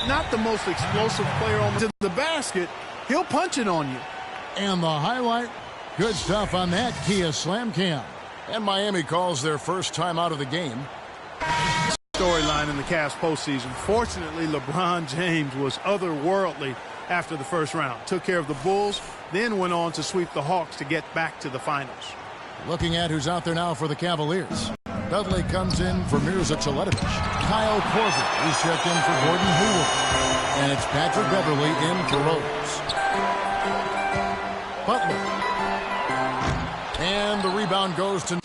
not the most explosive player on the basket. He'll punch it on you. And the highlight, good stuff on that Kia Slam Cam. And Miami calls their first time out of the game. Storyline in the Cavs postseason. Fortunately, LeBron James was otherworldly after the first round. Took care of the Bulls, then went on to sweep the Hawks to get back to the finals. Looking at who's out there now for the Cavaliers. Dudley comes in for Mirza Cheletovic. Kyle Korver is checked in for Gordon Hayward. And it's Patrick Beverley in for Rose. Butler. And the rebound goes to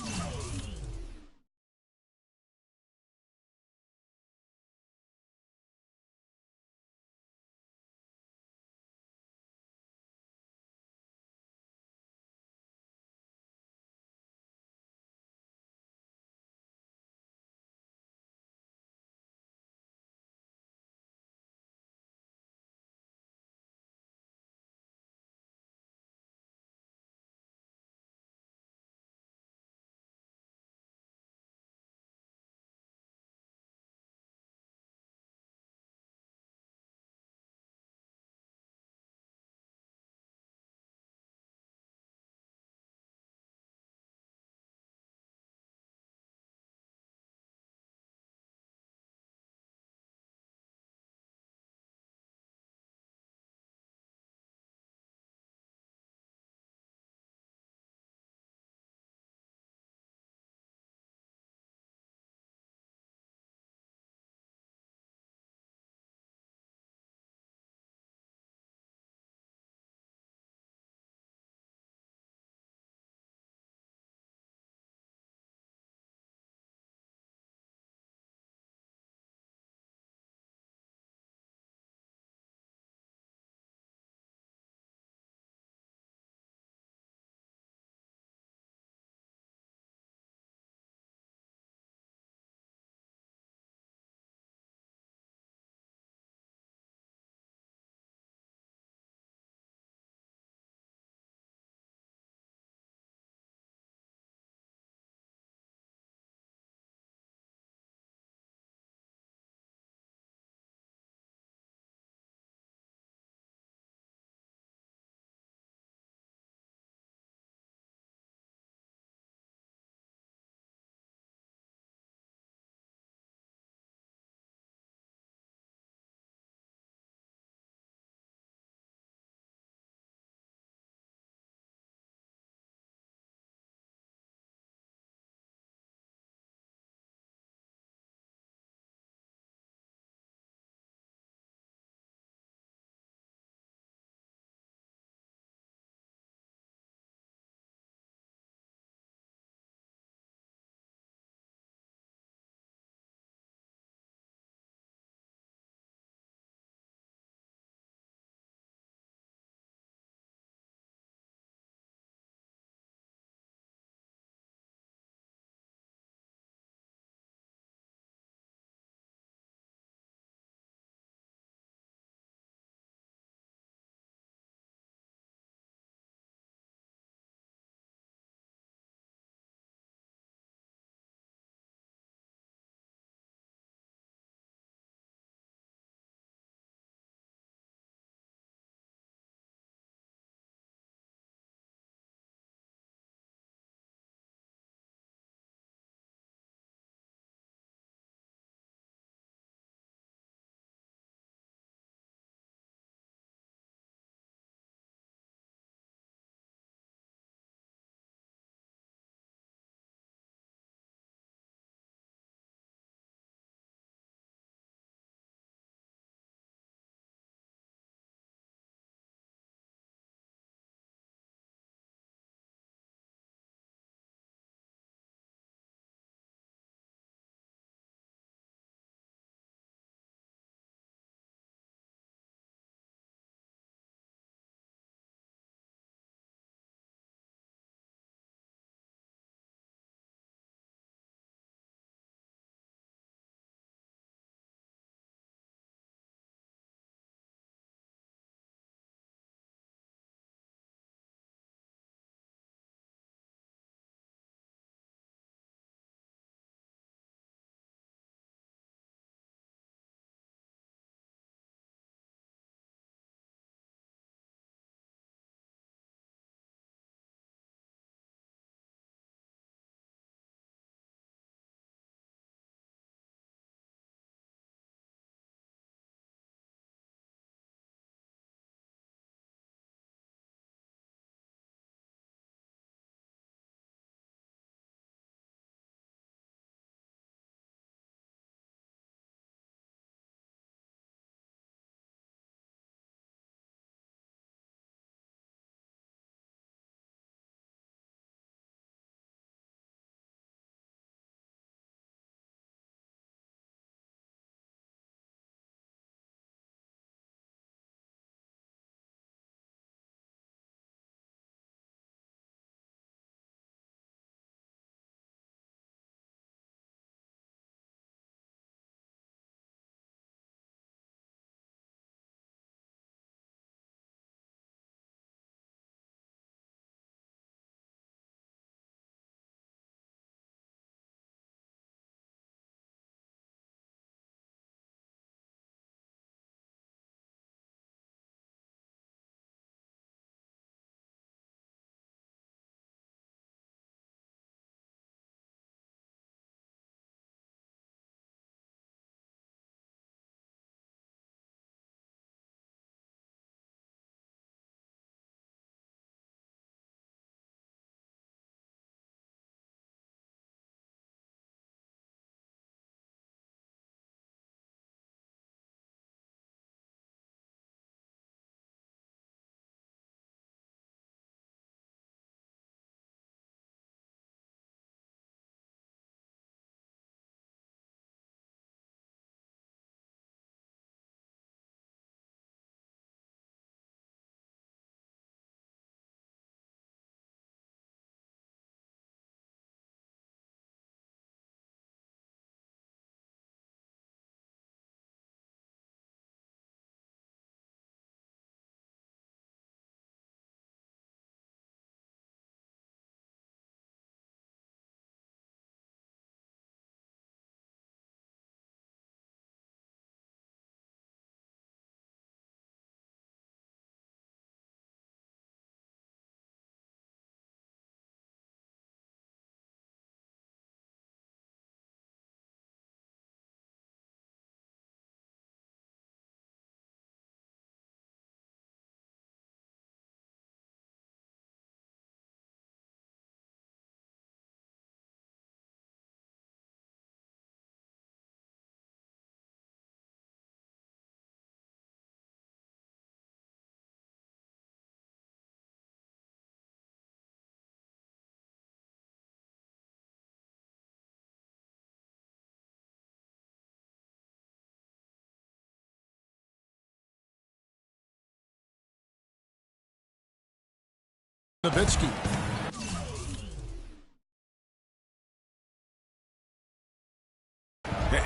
Nowitzki.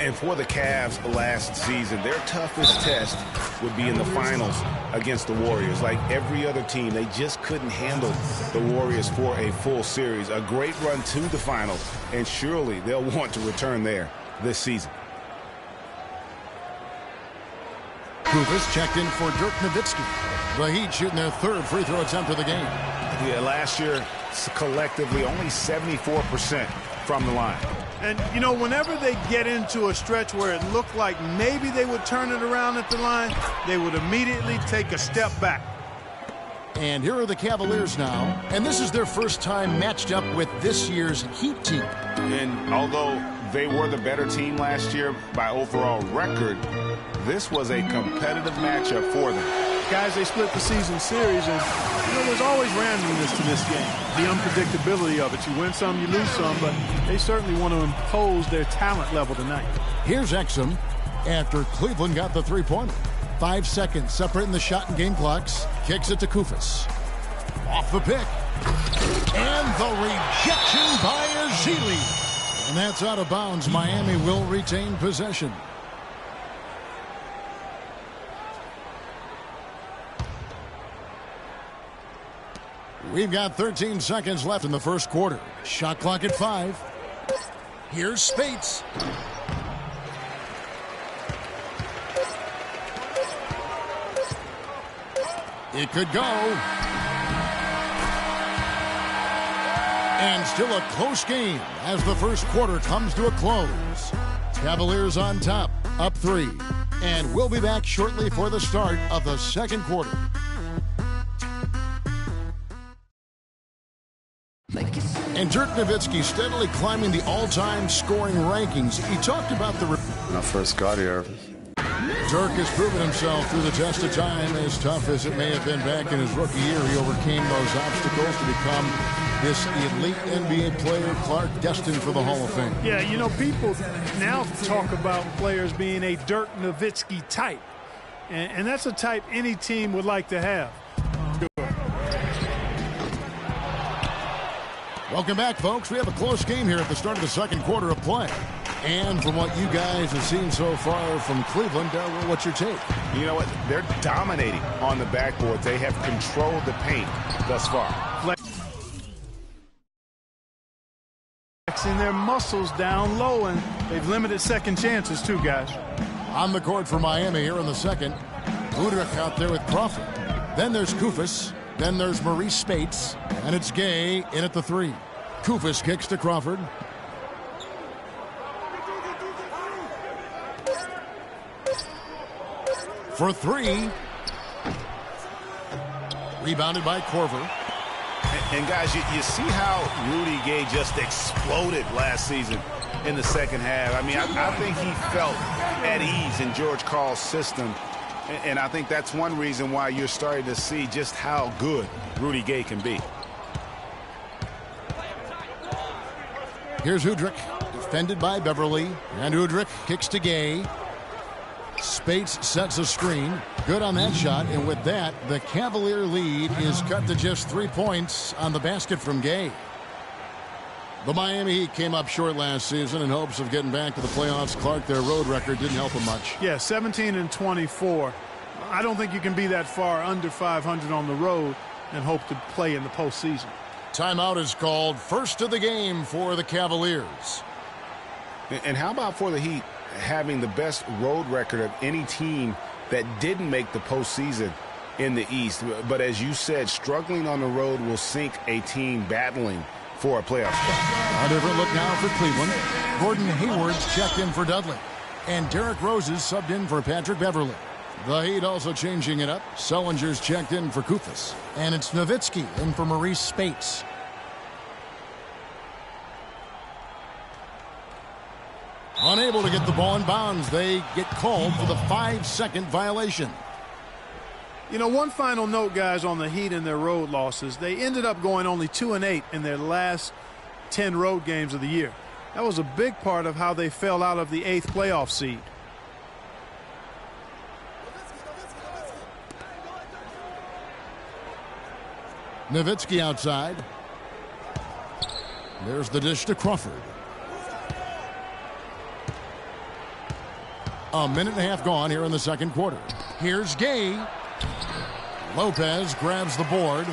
And for the Cavs last season, their toughest test would be in the finals against the Warriors. Like every other team, they just couldn't handle the Warriors for a full series. A great run to the finals, and surely they'll want to return there this season. Kufis checked in for Dirk Nowitzki. The Heat shooting their third free throw attempt of the game. Yeah, last year, collectively, only 74% from the line. And, you know, whenever they get into a stretch where it looked like maybe they would turn it around at the line, they would immediately take a step back. And here are the Cavaliers now. And this is their first time matched up with this year's Heat team. And although they were the better team last year by overall record, this was a competitive matchup for them. Guys, they split the season series, and you know, there's always randomness to this game. The unpredictability of it. You win some, you lose some, but they certainly want to impose their talent level tonight. Here's Exum after Cleveland got the three-pointer. 5 seconds separating the shot and game clocks. Kicks it to Kufis. Off the pick. And the rejection by Ezeli. And that's out of bounds. Miami will retain possession. We've got 13 seconds left in the first quarter. Shot clock at 5. Here's Spates. It could go. And still a close game as the first quarter comes to a close. Cavaliers on top, up 3. And we'll be back shortly for the start of the second quarter. And Dirk Nowitzki steadily climbing the all-time scoring rankings. He talked about the... When I first got here, Dirk has proven himself through the test of time. As tough as it may have been back in his rookie year, he overcame those obstacles to become this elite NBA player, Clark, destined for the Hall of Fame. Yeah, you know, people now talk about players being a Dirk Nowitzki type. And that's a type any team would like to have. Welcome back, folks. We have a close game here at the start of the second quarter of play. And from what you guys have seen so far from Cleveland, what's your take? You know what? They're dominating on the backboard. They have controlled the paint thus far. Flexing their muscles down low, and they've limited second chances too, guys. On the court for Miami here in the second. Udrich out there with Crawford. Then there's Kufis. Then there's Maurice Spates. And it's Gay in at the 3. Kufis kicks to Crawford. For 3. Rebounded by Korver. And guys, you see how Rudy Gay just exploded last season in the second half. I mean, I think he felt at ease in George Karl's system. And I think that's one reason why you're starting to see just how good Rudy Gay can be. Here's Udrich, defended by Beverly. And Udrich kicks to Gay. Spates sets a screen. Good on that shot. And with that, the Cavalier lead is cut to just 3 points on the basket from Gay. The Miami Heat came up short last season in hopes of getting back to the playoffs. Clark, their road record didn't help them much. Yeah, 17-24. I don't think you can be that far under 500 on the road and hope to play in the postseason. Timeout is called. First of the game for the Cavaliers. And how about for the Heat having the best road record of any team that didn't make the postseason in the East? But as you said, struggling on the road will sink a team battling for a playoff spot. A different look now for Cleveland. Gordon Hayward's checked in for Dudley. And Derrick Rose is subbed in for Patrick Beverly. The Heat also changing it up. Sullinger's checked in for Kufis. And it's Nowitzki in for Maurice Spates. Unable to get the ball in bounds. They get called for the 5-second violation. You know, one final note, guys, on the Heat and their road losses. They ended up going only 2-8 in their last 10 road games of the year. That was a big part of how they fell out of the 8th playoff seed. Nowitzki outside. There's the dish to Crawford. A minute and a half gone here in the second quarter. Here's Gay. Lopez grabs the board.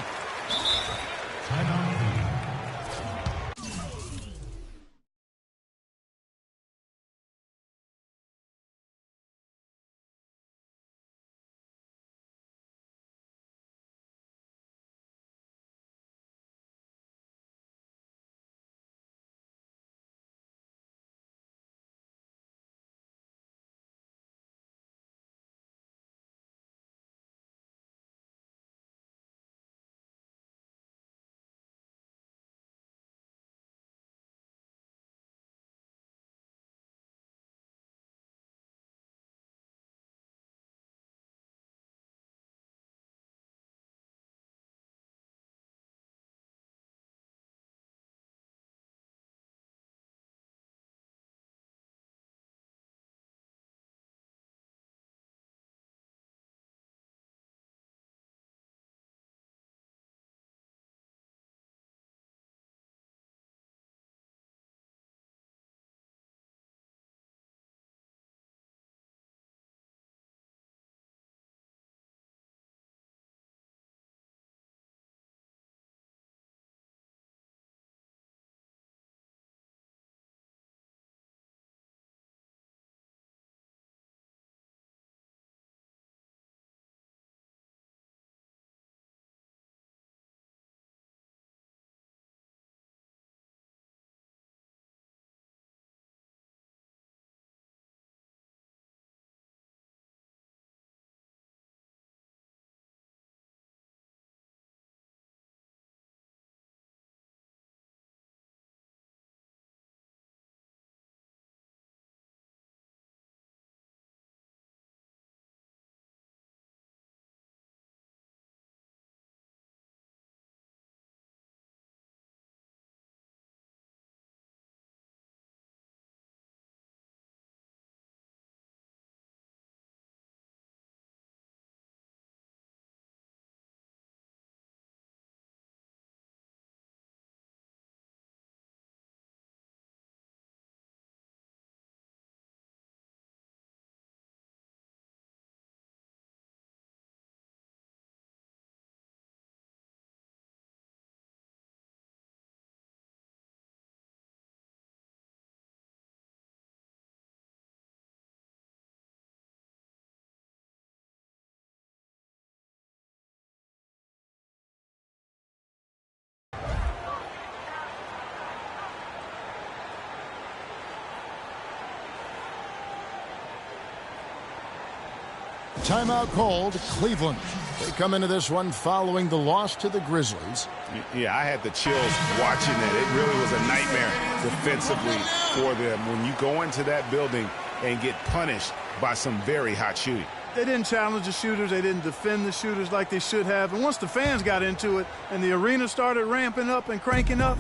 Timeout called Cleveland. They come into this one following the loss to the Grizzlies. Yeah, I had the chills watching it. It really was a nightmare defensively for them when you go into that building and get punished by some very hot shooting. They didn't challenge the shooters. They didn't defend the shooters like they should have. And once the fans got into it and the arena started ramping up and cranking up,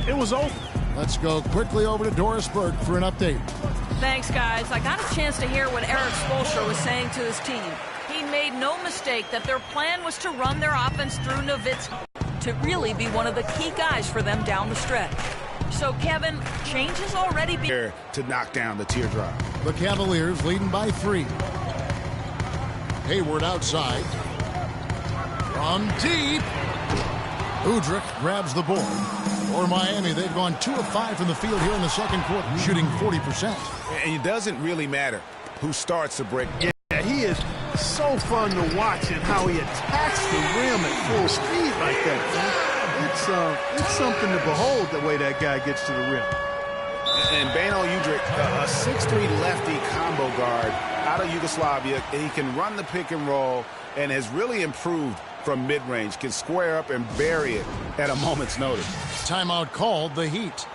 it was over. Let's go quickly over to Doris Burke for an update. Thanks, guys. I got a chance to hear what Eric Spoelstra was saying to his team. He made no mistake that their plan was to run their offense through Nowitzki to really be one of the key guys for them down the stretch. So, Kevin, change has already been here to knock down the teardrop. The Cavaliers leading by 3. Hayward outside. From deep. Udrih grabs the board. For Miami, they've gone 2 of 5 from the field here in the second quarter, shooting 40%. And it doesn't really matter who starts the break. Yeah, he is so fun to watch and how he attacks the rim at full speed like that. It's something to behold the way that guy gets to the rim. And Beno Udrih, a 6'3 lefty combo guard out of Yugoslavia. He can run the pick and roll and has really improved from mid-range, can square up and bury it at a moment's notice. Timeout called the Heat.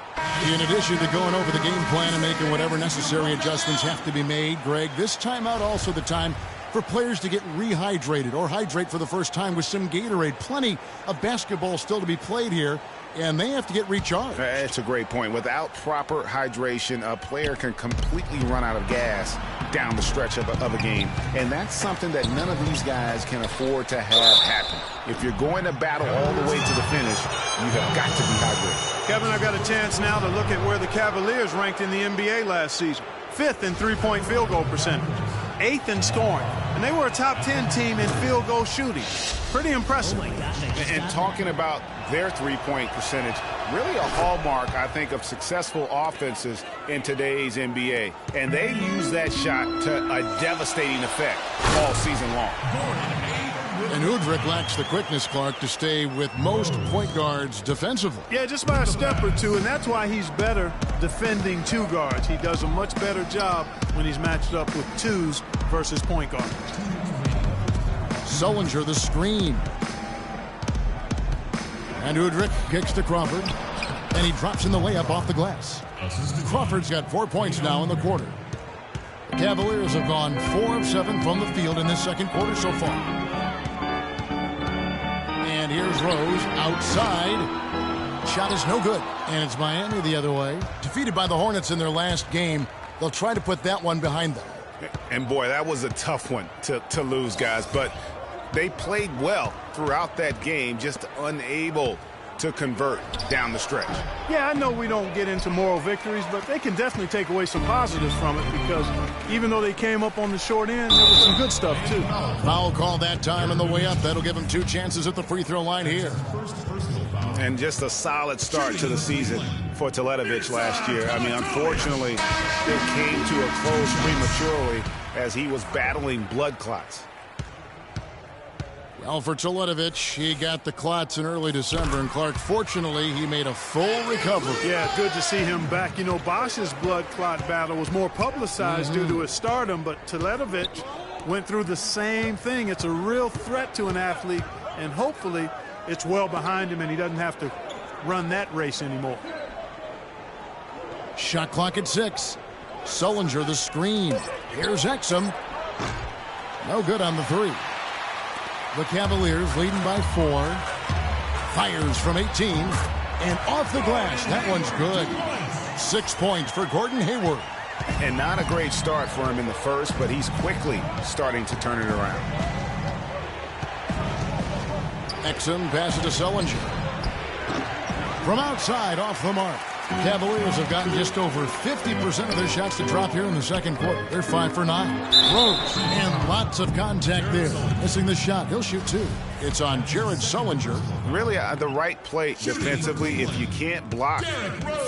In addition to going over the game plan and making whatever necessary adjustments have to be made, Greg, this timeout also the time for players to get rehydrated or hydrate for the first time with some Gatorade. Plenty of basketball still to be played here, and they have to get recharged. That's a great point. Without proper hydration, a player can completely run out of gas down the stretch of a game. And that's something that none of these guys can afford to have happen. If you're going to battle all the way to the finish, you have got to be hydrated. Kevin, I've got a chance now to look at where the Cavaliers ranked in the NBA last season. 5th in three-point field goal percentage. 8th in scoring. And they were a top 10 team in field goal shooting. Pretty impressive. And talking about their three-point percentage, really a hallmark, I think, of successful offenses in today's NBA. And they use that shot to a devastating effect all season long. And Udrih lacks the quickness, Clark, to stay with most point guards defensively. Yeah, just by a step or two, and that's why he's better defending two guards. He does a much better job when he's matched up with twos versus point guards. Sullinger the screen. And Udrih kicks to Crawford. And he drops in the layup off the glass. Crawford's got 4 points now in the quarter. The Cavaliers have gone 4 of 7 from the field in this second quarter so far. And here's Rose outside. Shot is no good. And it's Miami the other way. Defeated by the Hornets in their last game. They'll try to put that one behind them. And boy, that was a tough one to lose, guys. But they played well throughout that game, just unable to convert down the stretch. Yeah, I know we don't get into moral victories, but they can definitely take away some positives from it because even though they came up on the short end, there was some good stuff, too. Foul call that time on the way up. That'll give them 2 chances at the free throw line here. And just a solid start to the season for Teletovic last year. I mean, unfortunately, it came to a close prematurely as he was battling blood clots. Well, for Teletovic, he got the clots in early December, and Clark, fortunately, he made a full recovery. Yeah, good to see him back. You know, Bosch's blood clot battle was more publicized due to his stardom, but Teletovic went through the same thing. It's a real threat to an athlete, and hopefully it's well behind him and he doesn't have to run that race anymore. Shot clock at 6. Sullinger the screen. Here's Exum. No good on the 3. The Cavaliers leading by 4. Fires from 18. And off the glass. That one's good. 6 points for Gordon Hayward. And not a great start for him in the first, but he's quickly starting to turn it around. Exum passes to Sullinger. From outside, off the mark. Cavaliers have gotten just over 50% of their shots to drop here in the second quarter. They're 5 for 9. Rose, and lots of contact there. Missing the shot. He'll shoot 2. It's on Jared Sullinger. Really the right play defensively. If you can't block,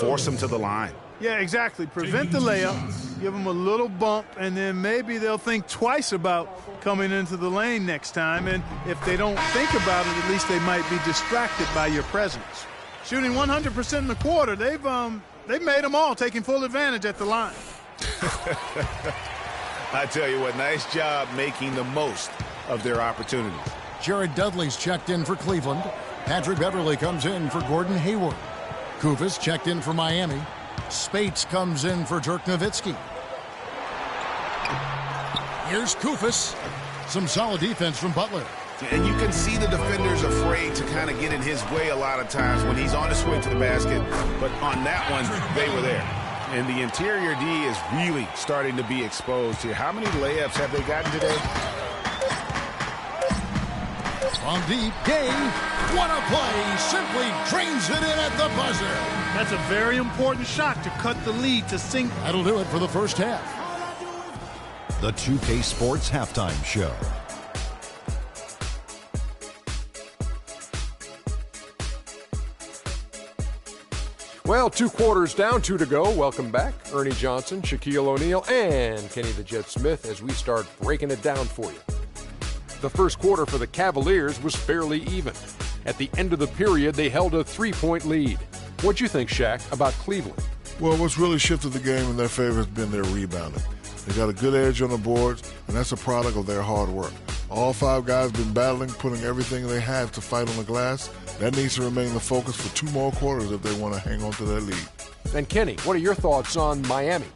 force him to the line. Yeah, exactly. Prevent the layup, give them a little bump, and then maybe they'll think twice about coming into the lane next time. And if they don't think about it, at least they might be distracted by your presence. Shooting 100% in the quarter, they've made them all, taking full advantage at the line. I tell you what, nice job making the most of their opportunities. Jared Dudley's checked in for Cleveland. Patrick Beverly comes in for Gordon Hayward. Kufis checked in for Miami. Spates comes in for Dirk Nowitzki. Here's Kufis. Some solid defense from Butler. And you can see the defenders afraid to kind of get in his way a lot of times when he's on his way to the basket. But on that one, they were there. And the interior D is really starting to be exposed here. How many layups have they gotten today? From deep, Gay. What a play. Simply drains it in at the buzzer. That's a very important shot to cut the lead to sink. That'll do it for the first half. The 2K Sports Halftime Show. Well, 2 quarters down, 2 to go. Welcome back, Ernie Johnson, Shaquille O'Neal, and Kenny the Jet Smith as we start breaking it down for you. The first quarter for the Cavaliers was fairly even. At the end of the period, they held a 3-point lead. What'd you think, Shaq, about Cleveland? Well, what's really shifted the game in their favor has been their rebounding. They got a good edge on the boards, and that's a product of their hard work. All 5 guys been battling, putting everything they have to fight on the glass. That needs to remain the focus for 2 more quarters if they want to hang on to their lead. And Kenny, what are your thoughts on Miami?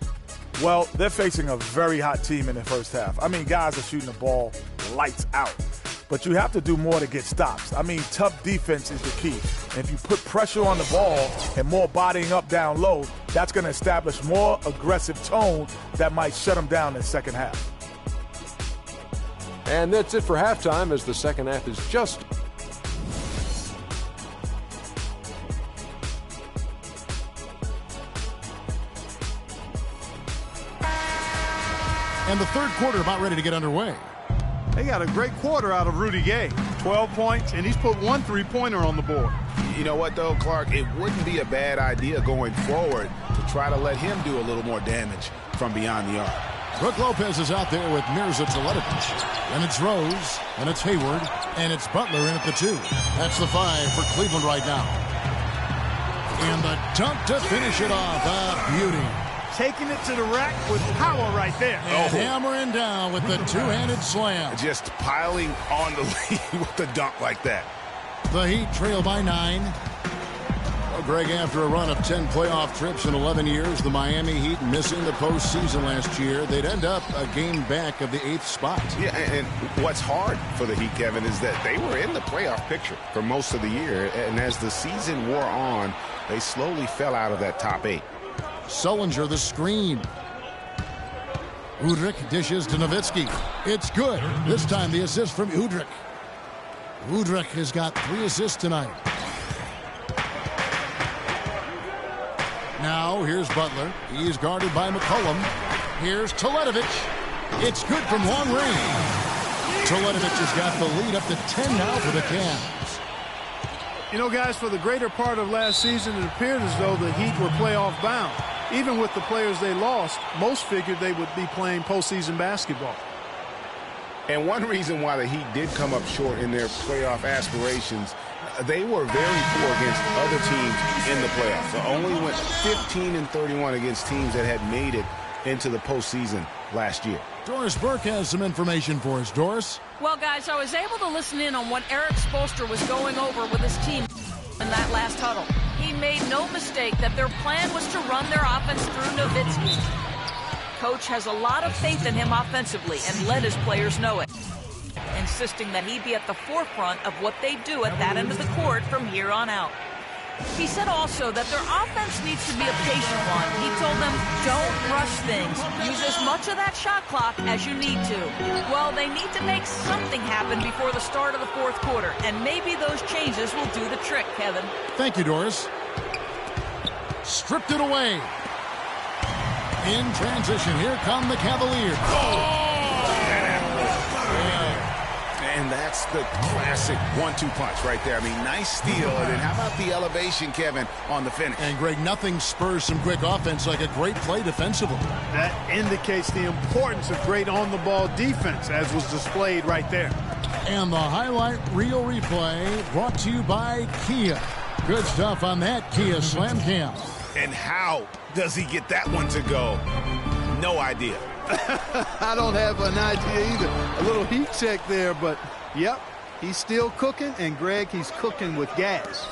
Well, they're facing a very hot team in the first half. I mean, guys are shooting the ball lights out. But you have to do more to get stops. I mean, tough defense is the key. And if you put pressure on the ball and more bodying up down low, that's going to establish more aggressive tone that might shut them down in the second half. And that's it for halftime, as the second half is just... And the third quarter about ready to get underway. They got a great quarter out of Rudy Gay. 12 points, and he's put 1 3-pointer on the board. You know what, though, Clark? It wouldn't be a bad idea going forward to try to let him do a little more damage from beyond the arc. Brook Lopez is out there with Mirza Teletovic. And it's Rose, and it's Hayward, and it's Butler in at the 2. That's the 5 for Cleveland right now. And the dunk to finish it off. A beauty. Taking it to the rack with power right there. And hammering down with the two-handed slam. Just piling on the lead with the dunk like that. The Heat trail by 9. Well, Greg, after a run of 10 playoff trips in 11 years, the Miami Heat missing the postseason last year, they'd end up a game back of the 8th spot. Yeah, and what's hard for the Heat, Kevin, is that they were in the playoff picture for most of the year. And as the season wore on, they slowly fell out of that top 8. Sullinger the screen. Udrih dishes to Nowitzki. It's good. This time the assist from Udrih. Udrih has got 3 assists tonight. Now here's Butler. He's guarded by McCollum. Here's Teletovic. It's good from long range. Teletovic has got the lead up to 10 now for the Cavs. You know, guys, for the greater part of last season, it appeared as though the Heat were playoff bound. Even with the players they lost, most figured they would be playing postseason basketball. And one reason why the Heat did come up short in their playoff aspirations, they were very poor against other teams in the playoffs. They only went 15-31 against teams that had made it into the postseason last year. Doris Burke has some information for us. Doris? Well, guys, I was able to listen in on what Eric Spoelstra was going over with his team in that last huddle. He made no mistake that their plan was to run their offense through Nowitzki. Coach has a lot of faith in him offensively and let his players know it, insisting that he be at the forefront of what they do at that end of the court from here on out. He said also that their offense needs to be a patient one. He told them, don't rush things. Use as much of that shot clock as you need to. Well, they need to make something happen before the start of the fourth quarter, and maybe those changes will do the trick, Kevin. Thank you, Doris. Stripped it away. In transition, here come the Cavaliers. And that's the classic 1-2 punch right there. I mean, nice steal. And then how about the elevation, Kevin, on the finish? And, Greg, nothing spurs some quick offense like a great play defensively. That indicates the importance of great on-the-ball defense, as was displayed right there. And the highlight reel replay brought to you by Kia. Good stuff on that Kia Slam Cam. And how does he get that one to go? No idea. I don't have an idea either. A little heat check there, but, yep, he's still cooking. And, Greg, he's cooking with gas.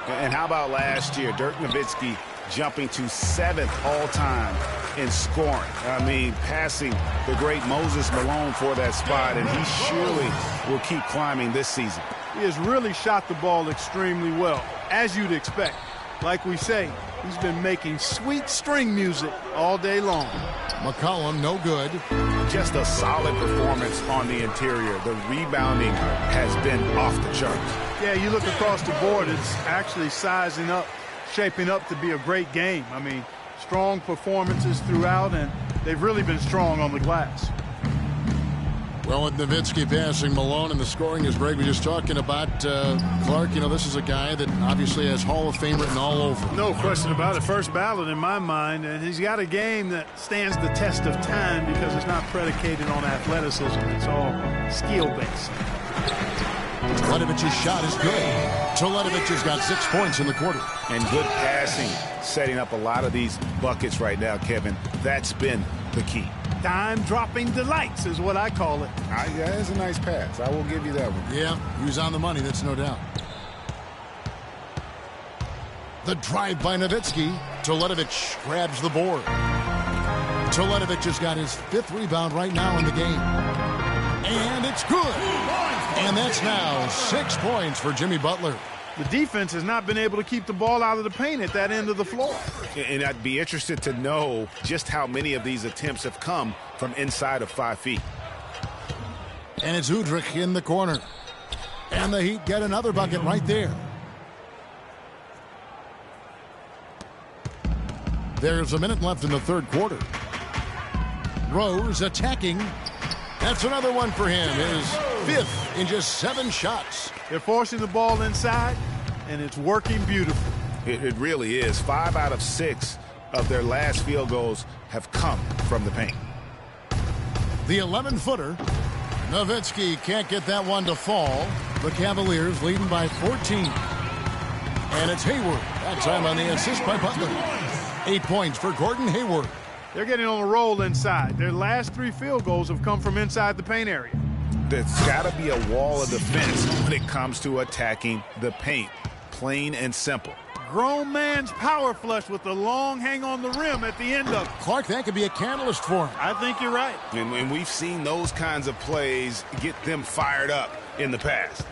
And how about last year? Dirk Nowitzki jumping to 7th all-time in scoring. I mean, passing the great Moses Malone for that spot, and he surely will keep climbing this season. He has really shot the ball extremely well, as you'd expect. Like we say, he's been making sweet string music all day long. McCollum, no good. Just a solid performance on the interior. The rebounding has been off the charts. Yeah, you look across the board, it's actually sizing up, shaping up to be a great game. I mean, strong performances throughout, and they've really been strong on the glass. Well, with Nowitzki passing Malone and the scoring, as Greg was just talking about, Clark, you know, this is a guy that obviously has Hall of Fame written all over. No question about it. First ballot in my mind, and he's got a game that stands the test of time because it's not predicated on athleticism. It's all skill-based. Teletovic's shot is good. Teletovic has got 6 points in the quarter. And good passing, setting up a lot of these buckets right now, Kevin. That's been the key. Dime-dropping delights is what I call it. Yeah, that's a nice pass. I will give you that one. Yeah, he was on the money, that's no doubt. The drive by Nowitzki. Teletovic grabs the board. Teletovic just got his 5th rebound right now in the game. And it's good. And that's now 6 points for Jimmy Butler. The defense has not been able to keep the ball out of the paint at that end of the floor. And I'd be interested to know just how many of these attempts have come from inside of 5 feet. And it's Udrich in the corner. And the Heat get another bucket right there. There's a minute left in the 3rd quarter. Rose attacking. That's another one for him. His 5th in just 7 shots. They're forcing the ball inside, and it's working beautifully. It really is. 5 out of 6 of their last field goals have come from the paint. The 11-footer. Nowitzki can't get that one to fall. The Cavaliers leading by 14. And it's Hayward. That time on the assist by Butler. 8 points for Gordon Hayward. They're getting on a roll inside. Their last 3 field goals have come from inside the paint area. There's got to be a wall of defense when it comes to attacking the paint. Plain and simple. Grown man's power flush with the long hang on the rim at the end of it. Clark, that could be a catalyst for him. I think you're right. And we've seen those kinds of plays get them fired up in the past.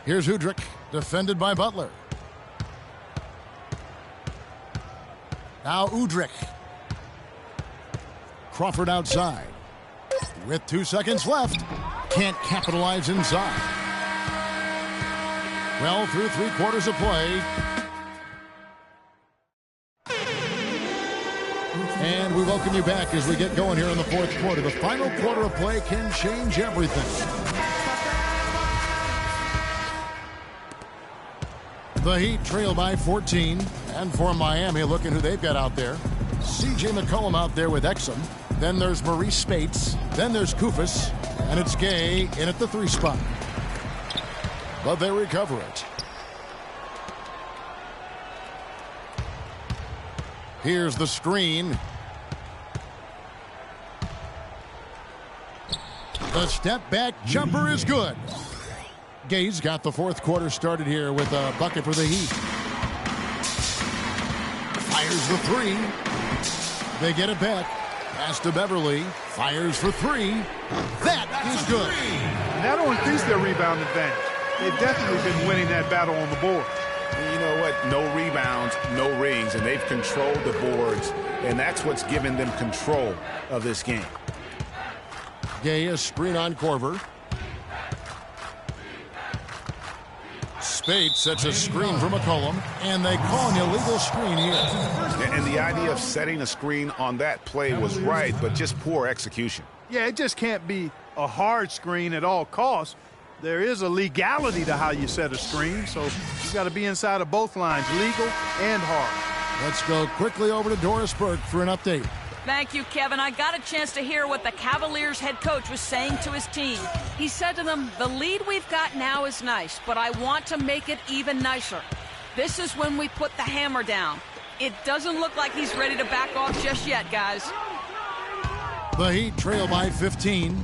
Here's Udrich, defended by Butler. Now Udrich. Crawford outside. With 2 seconds left. Can't capitalize inside. Well, through 3 quarters of play. And we welcome you back as we get going here in the 4th quarter. The final quarter of play can change everything. The Heat trail by 14. And for Miami, looking who they've got out there. C.J. McCollum out there with Exum. Then there's Maurice Spates. Then there's Kufis. And it's Gay in at the 3 spot. But they recover it. Here's the screen. The step back jumper is good. Gay's got the 4th quarter started here with a bucket for the Heat. Fires the 3. They get it back. Pass to Beverly. Fires for 3. That is good. And that'll increase their rebound advantage. They've definitely been winning that battle on the board. You know what? No rebounds, no rings, and they've controlled the boards, and that's what's given them control of this game. Gay, a screen on Korver. Spates sets a screen for McCollum, and they call an illegal screen here. And the idea of setting a screen on that play was right, but just poor execution. Yeah, it just can't be a hard screen at all costs. There is a legality to how you set a screen, so you got to be inside of both lines, legal and hard. Let's go quickly over to Doris Burke for an update. Thank you, Kevin. I got a chance to hear what the Cavaliers head coach was saying to his team. He said to them, the lead we've got now is nice, but I want to make it even nicer. This is when we put the hammer down. It doesn't look like he's ready to back off just yet, guys. The Heat trail by 15.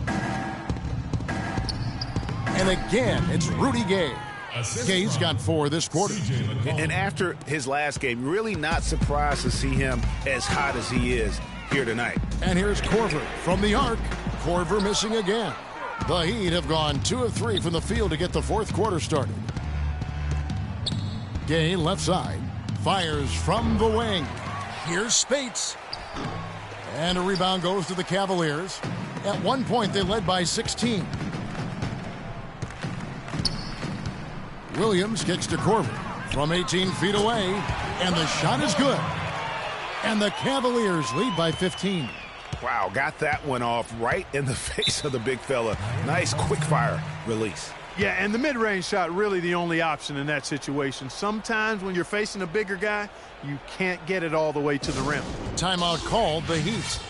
And again, it's Rudy Gay. Gay's got 4 this quarter. And after his last game, really not surprised to see him as hot as he is here tonight. And here's Korver from the arc. Korver missing again. The Heat have gone 2 of 3 from the field to get the 4th quarter started. Gay left side. Fires from the wing. Here's Spates. And a rebound goes to the Cavaliers. At one point, they led by 16. Williams kicks to Korver from 18 feet away. And the shot is good. And the Cavaliers lead by 15. Wow, got that one off right in the face of the big fella. Nice quick fire release. Yeah, and the mid-range shot really the only option in that situation. Sometimes when you're facing a bigger guy, you can't get it all the way to the rim. Timeout called the Heat.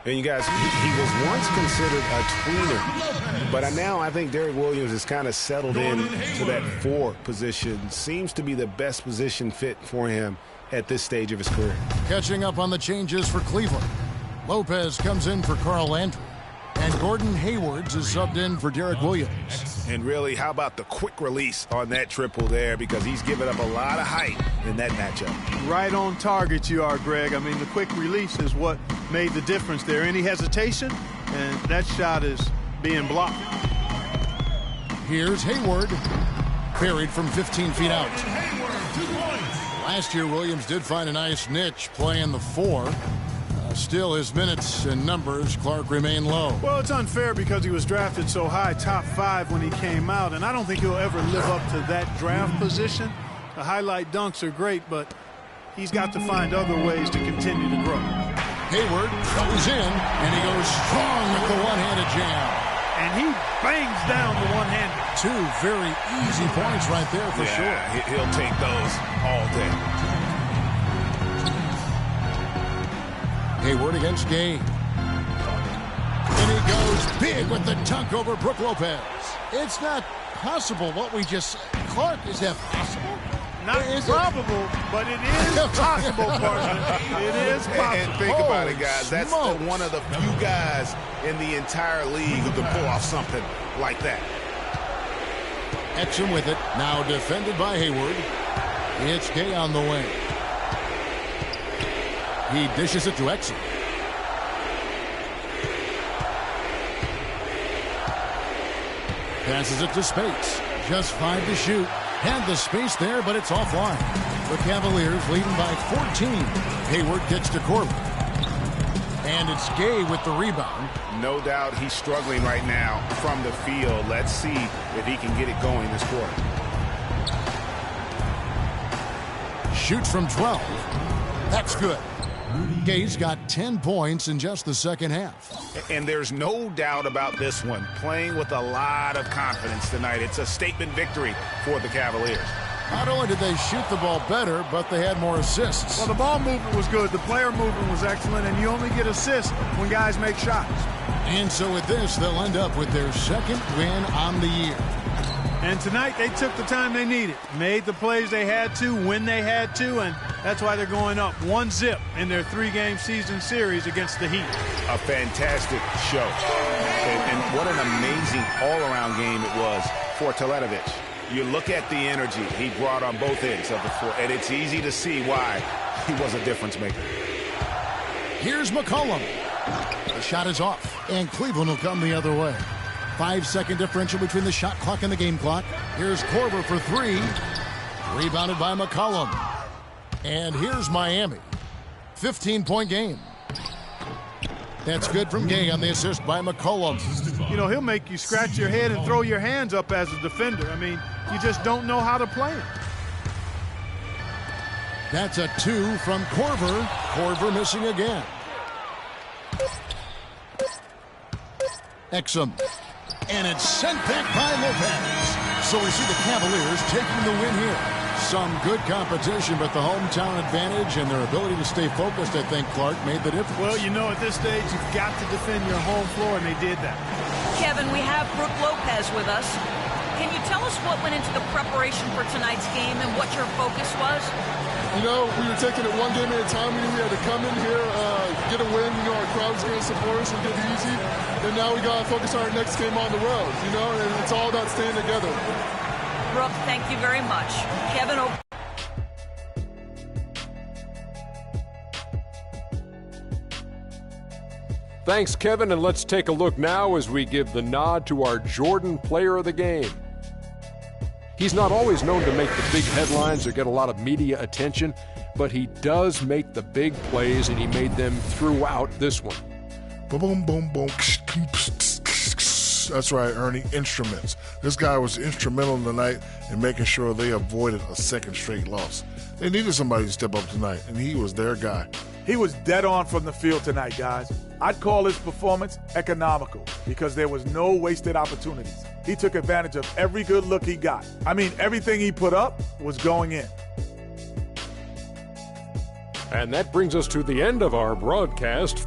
And you guys, he was once considered a tweener, but now I think Derek Williams has kind of settled in to that 4 position. Seems to be the best position fit for him at this stage of his career. Catching up on the changes for Cleveland. Lopez comes in for Carl Landry. And Gordon Haywards is subbed in for Derek Williams. And really, how about the quick release on that triple there? Because he's given up a lot of height in that matchup. Right on target you are, Greg. I mean, the quick release is what made the difference there. Any hesitation, and that shot is being blocked. Here's Hayward. Buried from 15 feet out. Last year, Williams did find a nice niche playing the 4. Still, his minutes and numbers, Clark, remain low. Well, it's unfair because he was drafted so high, top 5 when he came out, and I don't think he'll ever live up to that draft position. The highlight dunks are great, but he's got to find other ways to continue to grow. Hayward goes in, and he goes strong with the one-handed jam. And he bangs down the one-handed. 2 very easy points right there for sure. He'll take those all day. Hayward against Gay. And he goes big with the dunk over Brook Lopez. It's not possible what we just said. Clark, is that possible? Not probable, but it is possible, partner. It is possible. And think about it, guys. That's one of the few guys in the entire league who can pull off something like that. Exum with it. Now defended by Hayward. It's Gay on the wing. He dishes it to Exum. Passes it to Spates. Just 5 to shoot. Had the space there, but it's offline. The Cavaliers leading by 14. Hayward gets to Corbin. And it's Gay with the rebound. No doubt he's struggling right now from the field. Let's see if he can get it going this quarter. Shoots from 12. That's good. Gay's got 10 points in just the second half. And there's no doubt about this one. Playing with a lot of confidence tonight. It's a statement victory for the Cavaliers. Not only did they shoot the ball better, but they had more assists. Well, the ball movement was good. The player movement was excellent, and you only get assists when guys make shots. And so with this, they'll end up with their second win on the year. And tonight, they took the time they needed, made the plays they had to, when they had to, and that's why they're going up 1-0 in their 3-game season series against the Heat. A fantastic show. And what an amazing all-around game it was for Teletovic. You look at the energy he brought on both ends of the floor, and it's easy to see why he was a difference maker. Here's McCollum. The shot is off, and Cleveland will come the other way. 5-second differential between the shot clock and the game clock. Here's Korver for 3. Rebounded by McCollum. And here's Miami. 15-point game. That's good from Gay on the assist by McCollum. You know, he'll make you scratch your head and throw your hands up as a defender. I mean, you just don't know how to play him. That's a 2 from Korver. Korver missing again. Exum. And it's sent back by Lopez. So we see the Cavaliers taking the win here. Some good competition, but the hometown advantage and their ability to stay focused, I think, Clark, made the difference. Well, you know, at this stage, you've got to defend your home floor, and they did that. Kevin, we have Brook Lopez with us. Can you tell us what went into the preparation for tonight's game and what your focus was? You know, we were taking it one game at a time. We knew we had to come in here, get a win. You know, our crowd's going to support us and get it easy. And now we got to focus on our next game on the road, you know, and it's all about staying together. Brook, thank you very much. Kevin, Thanks, Kevin, and let's take a look now as we give the nod to our Jordan Player of the Game. He's not always known to make the big headlines or get a lot of media attention, but he does make the big plays, and he made them throughout this one. Boom, boom, boom. That's right, Ernie. Instruments. This guy was instrumental tonight in making sure they avoided a second straight loss. They needed somebody to step up tonight, and he was their guy. He was dead on from the field tonight, guys. I'd call his performance economical because there was no wasted opportunities. He took advantage of every good look he got. I mean, everything he put up was going in. And that brings us to the end of our broadcast.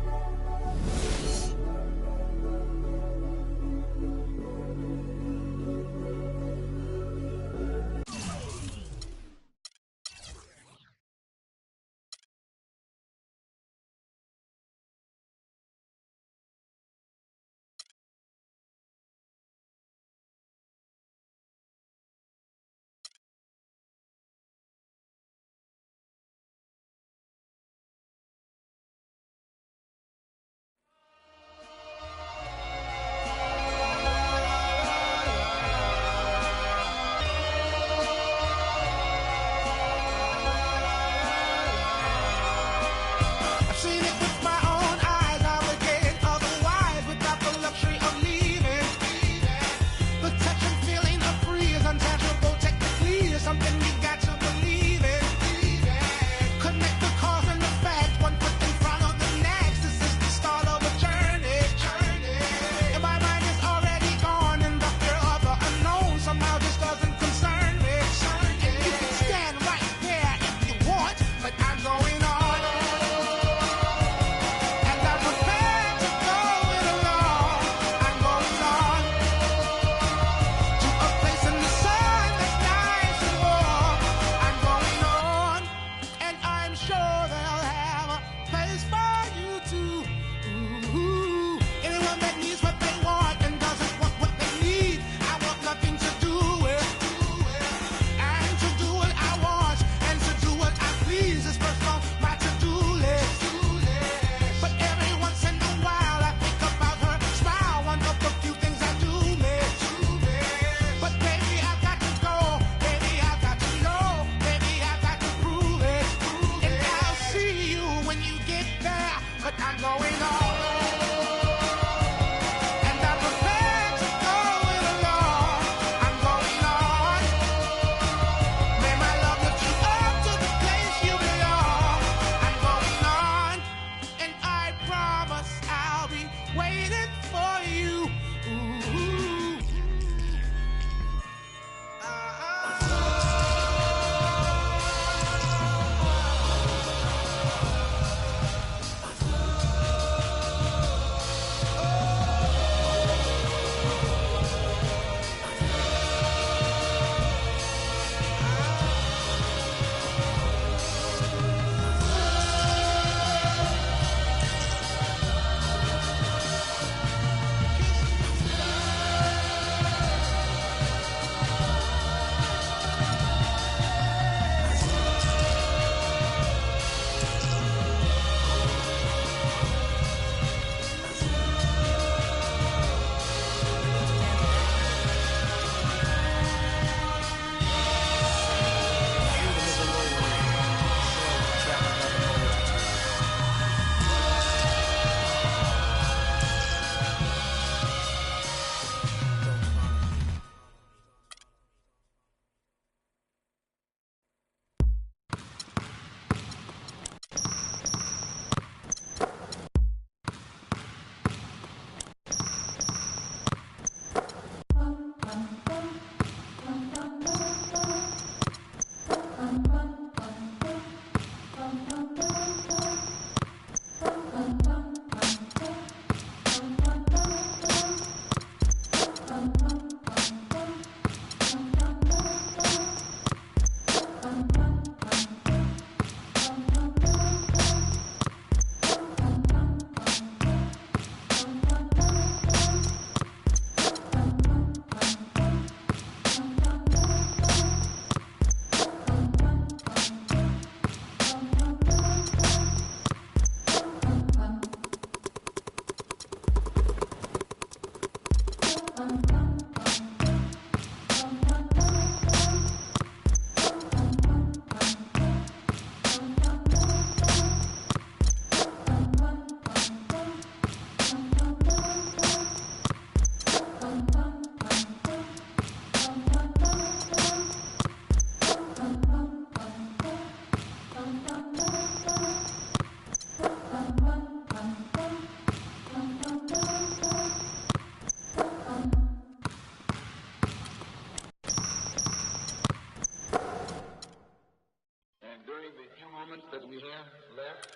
That we have left,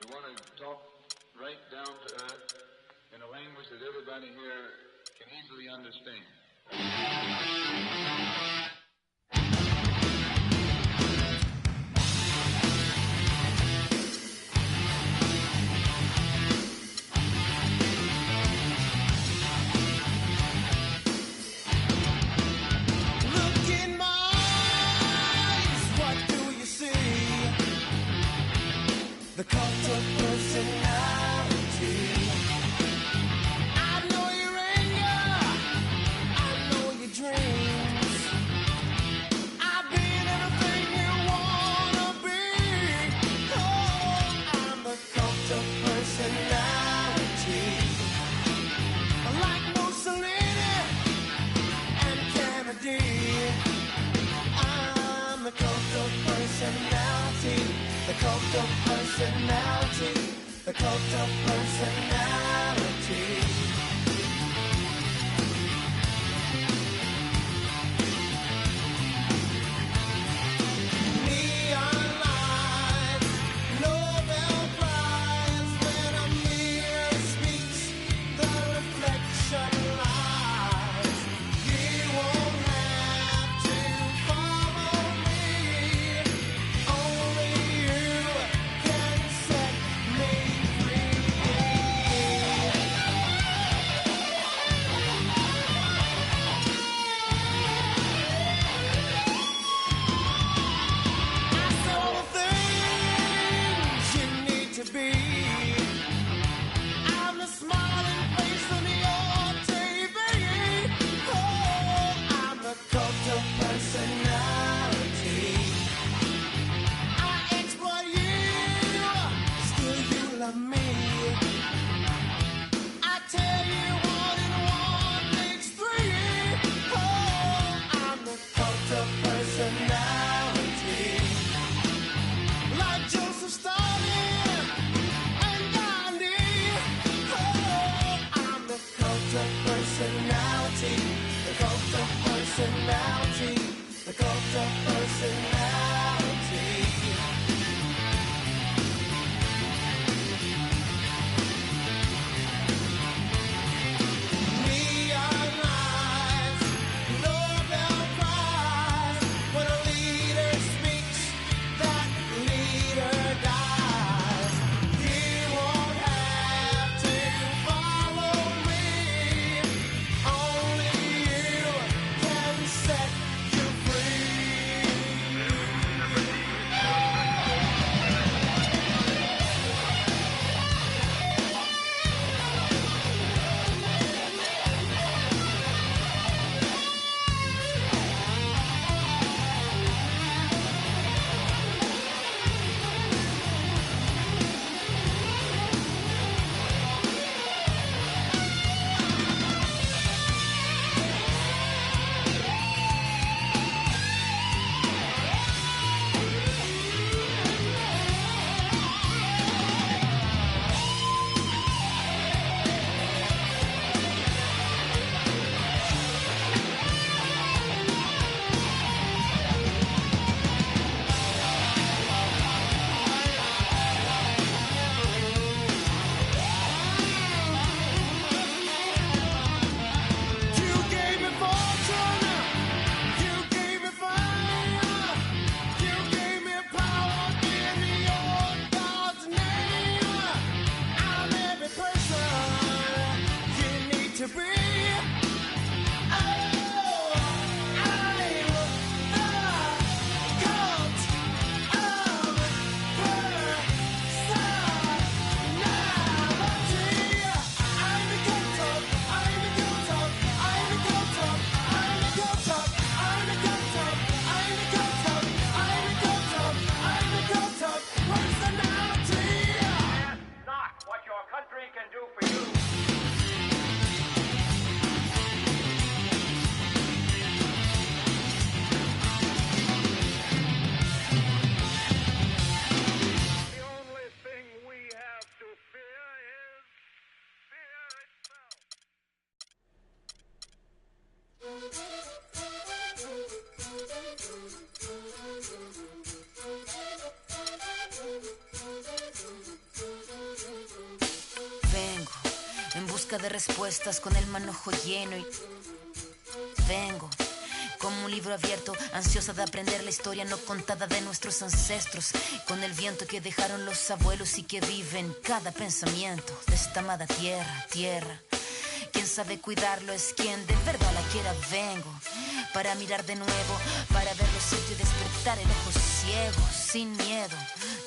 we want to talk right down to earth in a language that everybody here can easily understand. The cult of personality. I know your anger, I know your dreams. I've been everything you wanna be. Oh, I'm the cult of personality. Like Mussolini and Kennedy. I'm the cult of personality. The cult of personality, the cult of personality. Neon lights, Nobel Prize, when a mirror speaks, the reflection lies. You won't have to follow me, only you can set me free. I saw all the things you need to be. I'm the smiling face on your TV. Oh, I'm the cult of personality. I exploit you, still you love me. I tell you one and one makes three. Oh, I'm the cult of personality. Like Joseph Stalin and Gandhi. Oh, I'm the cult of personality. The cult of personality. The cult of personality. Neon lights, Nobel Prize. When a leader speaks, that leader dies. You won't have to follow me, only you can set you free. You gave me fortune, you gave me fame, you gave me power in your God's name. I'm every person you need to be. Oh, I'm the cult of personality. I'm the cult of en busca de respuestas con el manojo lleno y vengo como un libro abierto, ansiosa de aprender la historia no contada de nuestros ancestros, con el viento que dejaron los abuelos y que vive en cada pensamiento de esta amada tierra. Quien sabe cuidarlo es quien de verdad la quiera. Vengo para mirar de nuevo, para verlo cierto y despertar el ojo ciego, sin miedo.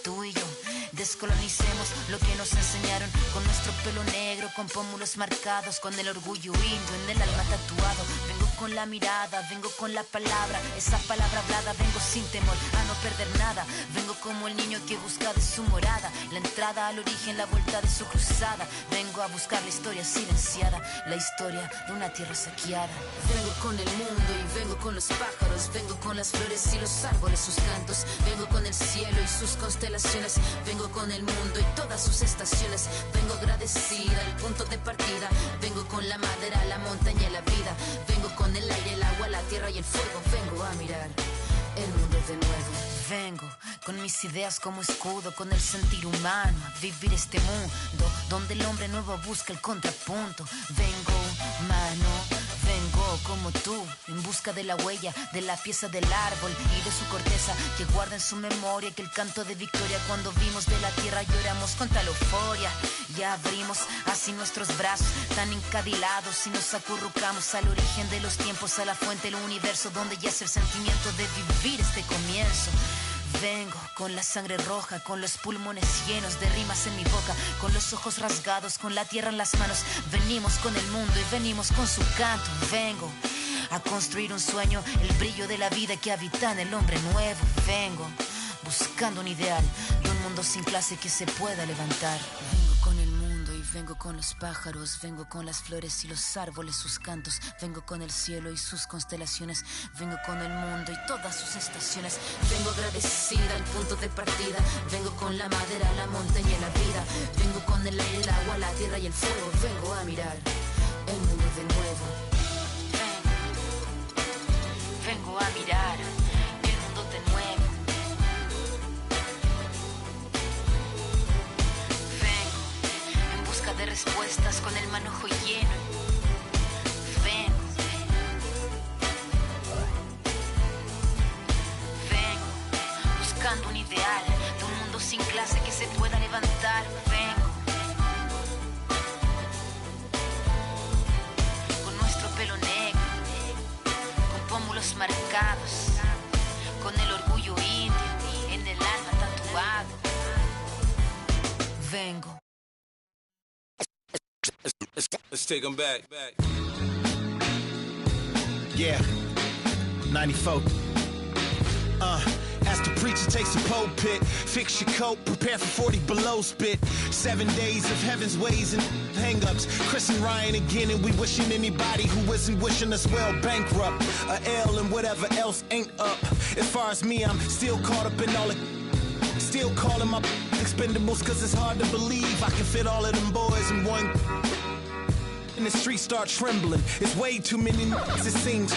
Tú y yo descolonicemos lo que nos enseñaron, con nuestro pelo negro, con pómulos marcados, con el orgullo indio en el alma tatuado. Vengo con la mirada, vengo con la palabra, esa palabra hablada. Vengo sin temor a no perder nada. Vengo como el niño que busca de su morada, la entrada al origen, la vuelta de su cruzada. Vengo a buscar la historia silenciada, la historia de una tierra saqueada. Vengo con el mundo y vengo con los pájaros, vengo con las flores y los árboles, sus cantos. Vengo con el cielo y sus constelaciones, vengo con el mundo y todas sus estaciones. Vengo agradecida al punto de partida, vengo con la madera, la montaña y la vida. Vengo con el aire, el agua, la tierra y el fuego. Vengo a mirar el mundo de nuevo. Vengo con mis ideas como escudo, con el sentir humano, a vivir este mundo donde el hombre nuevo busca el contrapunto. Vengo, vengo como tú, en busca de la huella, de la pieza del árbol y de su corteza, que guarda en su memoria que el canto de victoria cuando vimos de la tierra lloramos con tal euforia. Ya abrimos así nuestros brazos tan encadilados y nos acurrucamos al origen de los tiempos, a la fuente del universo donde yace el sentimiento de vivir este comienzo. Vengo con la sangre roja, con los pulmones llenos de rimas en mi boca, con los ojos rasgados, con la tierra en las manos. Venimos con el mundo y venimos con su canto. Vengo a construir un sueño, el brillo de la vida que habita en el hombre nuevo. Vengo buscando un ideal de un mundo sin clase que se pueda levantar. Vengo con el mundo y vengo con los pájaros, vengo con las flores y los árboles, sus cantos. Vengo con el cielo y sus constelaciones, vengo con el mundo y todas sus estaciones. Vengo agradecida al punto de partida, vengo con la madera, la montaña y la vida. Vengo con el aire, el agua, la tierra y el fuego. Vengo a mirar el mundo de nuevo. Vengo a mirar el mundo de nuevo. Vengo en busca de respuestas con el manojo lleno. Vengo buscando un ideal de un mundo sin clase que se pueda levantar. Vengo con nuestro pelo negro, con pómulos marcados, con el orgullo indio en el alma tatuado. Vengo. Let's take them back. Yeah, 94. As the preacher takes the pulpit, fix your coat, prepare for 40 below spit. 7 days of heaven's ways and hang-ups. Chris and Ryan again, and we wishing anybody who isn't wishing us well bankrupt. A L and whatever else ain't up. As far as me, I'm still caught up in all it. Still calling my expendables, cause it's hard to believe I can fit all of them boys in one. And the streets start trembling. It's way too many it seems.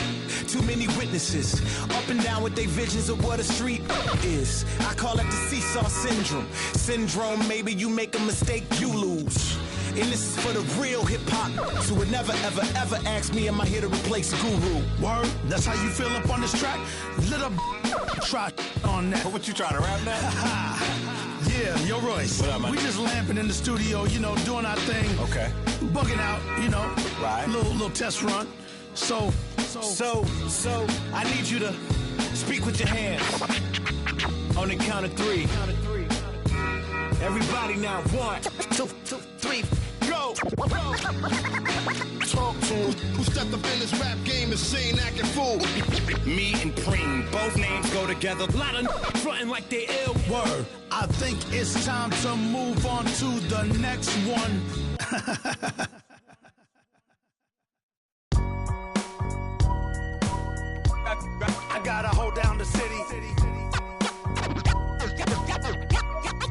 Too many witnesses. Up and down with their visions of what a street is. I call it the seesaw syndrome. Syndrome, maybe you make a mistake, you lose. And this is for the real hip-hop who would never, ever, ever ask me, am I here to replace Guru? Word? That's how you feel up on this track? Little try on that. What you trying to rap now? Yeah, yo, Royce. What up, man? We just lamping in the studio, you know, doing our thing. Okay. Bugging out, you know. Right. Little test run. So, I need you to speak with your hands. On the count of 3. Everybody now, 1, 2, 3, go! Talk to him. Who stepped up in this rap game and seen acting fool? Me and Preem, both names go together. A lot of frontin' like they ill. Word. I think it's time to move on to the next one. I gotta hold down the city.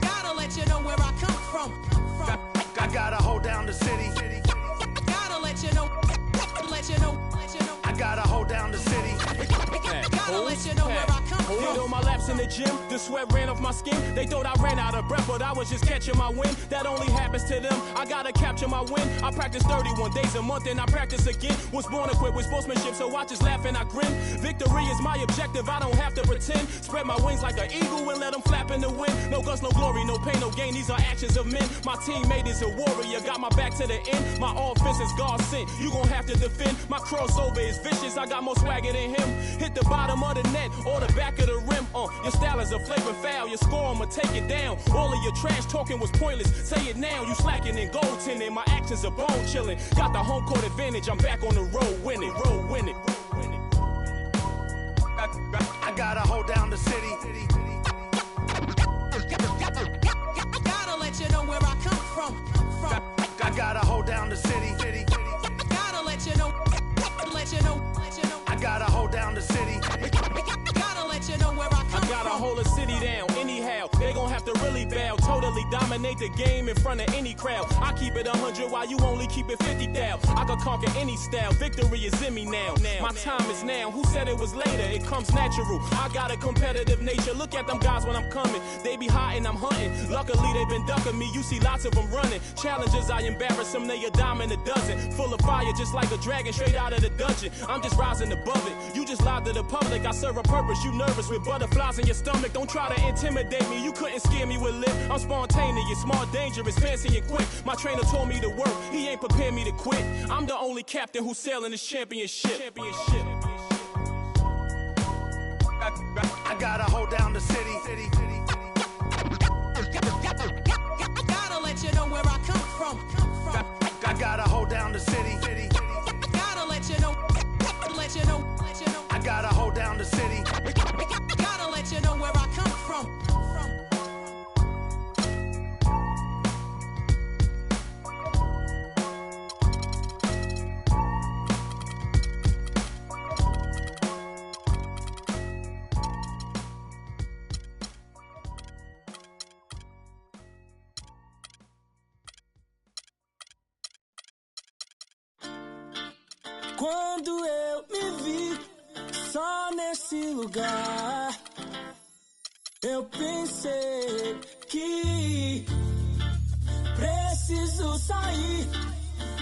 Gotta let you know where I come from. I gotta hold down the city. Gotta let you know. I gotta hold down the city. Gotta let you know where I come from. Did all my laps in the gym, the sweat ran off my skin. They thought I ran out of breath, but I was just catching my wind. That only happens to them. I gotta capture my win. I practice 31 days a month and I practice again. Was born equipped with sportsmanship, so I just laugh and I grin. Victory is my objective, I don't have to pretend. Spread my wings like an eagle and let them flap in the wind. No guts, no glory, no pain, no gain. These are actions of men. My teammate is a warrior, got my back to the end. My offense is God sent. You gon' have to defend. My crossover is vicious, I got more swagger than him. Hit the bottom of the net or the back of the rim. Your style is a flavor foul. Your score, I'ma take it down. All of your trash talking was pointless. Say it now, you slacking in goaltending. My actions are bone chilling. Got the home court advantage. I'm back on the road winning. I gotta hold down the city. Gotta let you know where I come from. I gotta hold down the city. Gotta let you know. I gotta hold down the city. Gotta let you know where I come from. I gotta hold a city down anyhow. They gon' have to really bow. Totally dominate the game in front of any crowd. I keep it 100 while you only keep it 50 down. I could conquer any style. Victory is in me now. My time is now. Who said it was later? It comes natural. I got a competitive nature. Look at them guys when I'm coming. They be hot and I'm hunting. Luckily they been ducking me. You see lots of them running. Challenges I embarrass them. They a dime in a dozen. Full of fire just like a dragon straight out of the dungeon. I'm just rising above it. You just lied to the public. I serve a purpose. You nervous with butterflies in your stomach. Don't try to intimidate me. You couldn't scare me with lip. I'm spontaneous, smart, dangerous, fancy and quick. My trainer told me to work. He ain't prepared me to quit. I'm the only captain who's sailing this championship. I gotta hold down the city. Gotta let you know where I come from. I gotta hold down the city. Gotta let you know. I gotta hold down the city. Gotta let you know where I come from. Quando eu me vi só nesse lugar, eu pensei que preciso sair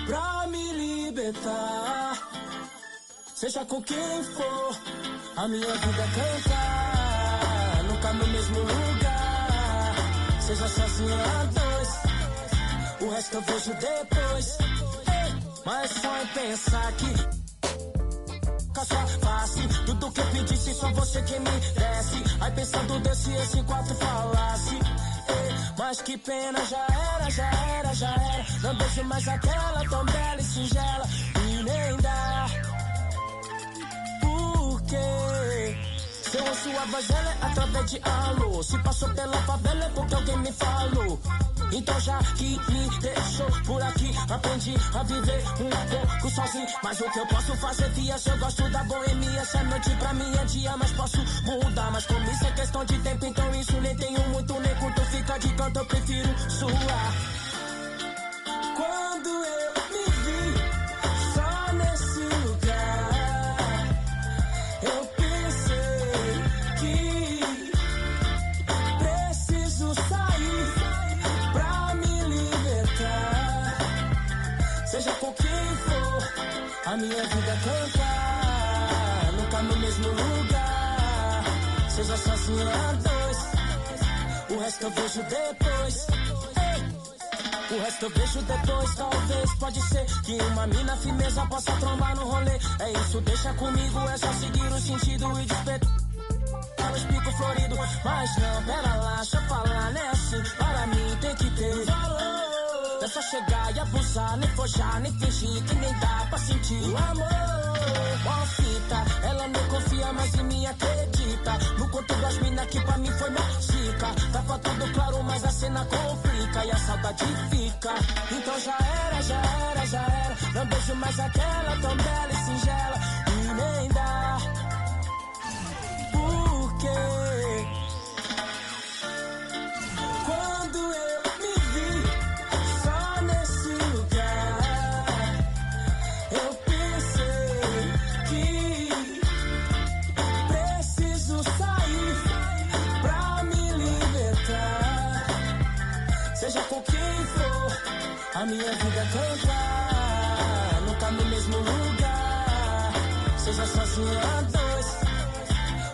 pra me libertar. Seja com quem for, a minha vida é cantar, nunca no mesmo lugar. Seja sozinho a dois, o resto eu vejo depois. Mas só em pensar que só face tudo que eu pedisse, só você que me desse. Aí pensando Deus se esse quarto falasse. Mas que pena, já era. Não deixo mais aquela tão bela e singela. E nem dá. Por quê? Seu rosto, a voz dela é através de alô. Se passou pela favela é porque alguém me falou. Então já que me deixou por aqui, aprendi a viver um pouco sozinho. Mas o que eu posso fazer, fia, se eu gosto da boemia. Se é noite pra mim é dia, mas posso mudar. Mas como isso é questão de tempo, então isso nem tenho muito, nem curto. Fica de canto, eu prefiro suar. Quando eu me vi só nesse lugar, eu pensei que preciso sair pra me libertar. Seja com quem for, a minha vida é cantar, nunca no mesmo lugar. Seja sozinho a dois, o resto eu vejo depois. O resto eu vejo depois, talvez. Pode ser que uma mina firmeza possa trombar no rolê. É isso, deixa comigo, é só seguir o sentido e despertar o espico florido. Mas não, pera lá, deixa eu falar, né assim. Para mim tem que ter valor. Não é só chegar e abusar, nem forjar, nem fingir que nem dá pra sentir o amor. Ó fita, ela não confia mais em mim, acredita. No conto das minas que pra mim foi mágica. Tava tudo claro, mas a cena complica e a saudade fica. Então já era. Não beijo mais aquela tão bela e singela. E nem dá. Por quê? Quando eu me vi só nesse lugar, eu pensei que preciso sair seja sozinho ou a dois.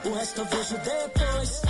O resto eu vejo depois.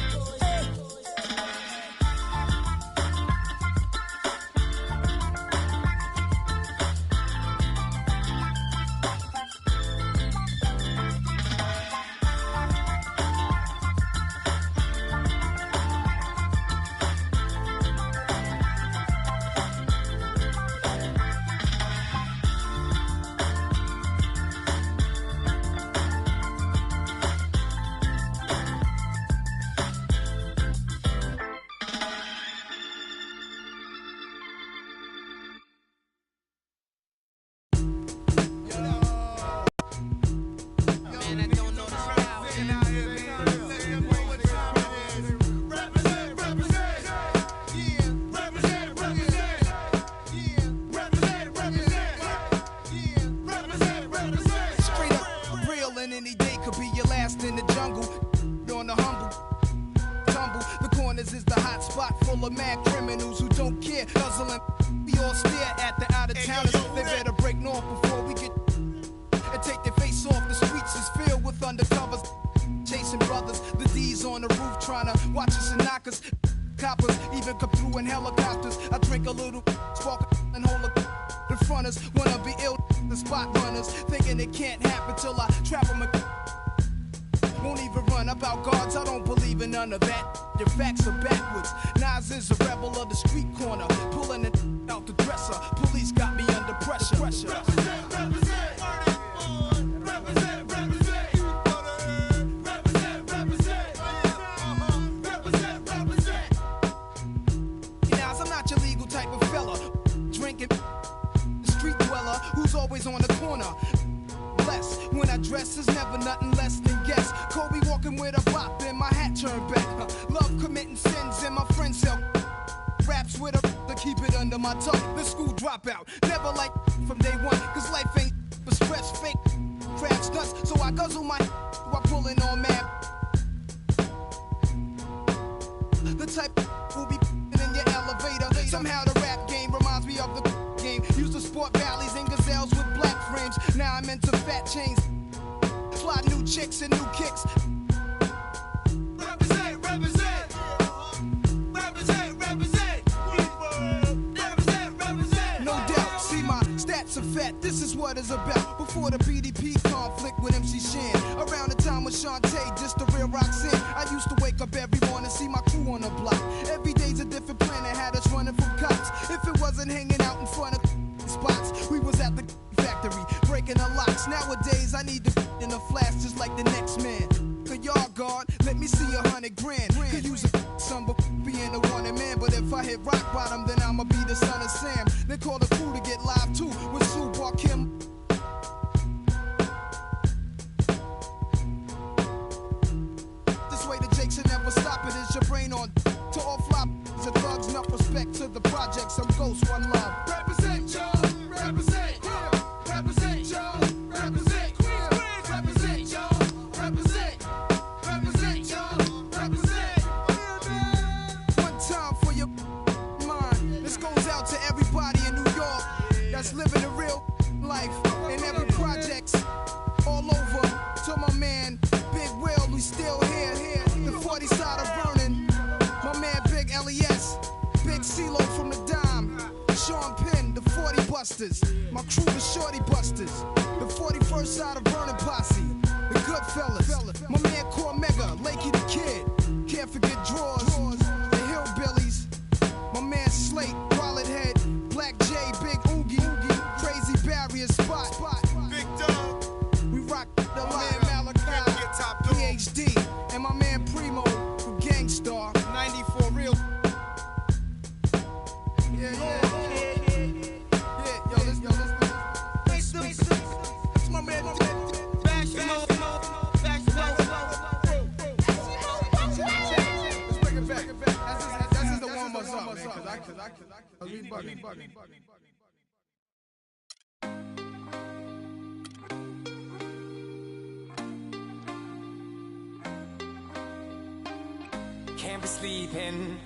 Can't be sleeping,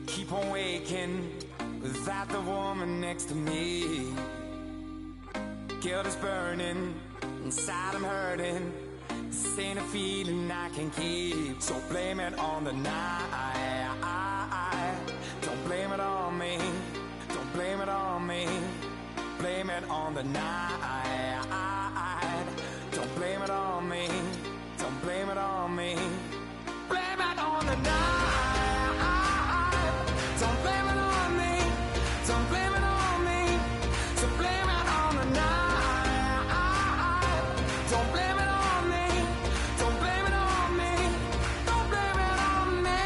keep on waking without the woman next to me. Guilt is burning, inside I'm hurting. This ain't a feeling I can keep, so blame it on the night. Don't blame it on me. Don't blame it on me. Blame it on the night. Don't blame it on me. Don't blame it on me. Blame it on the night. Don't blame it on me. Don't blame it on me. So blame it on the night. Don't blame it on me. Don't blame it on me. Don't blame it on me.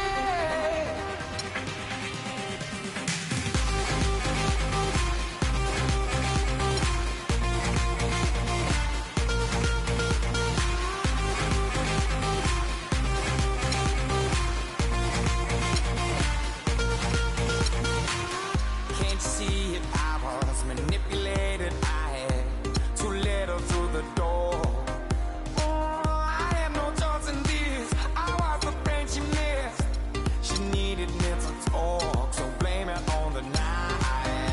Can't you see it? I was manipulated. I had too little through the door. Oh, I had no choice in this. I was the friend she missed. She needed me to talk, so blame it on the night.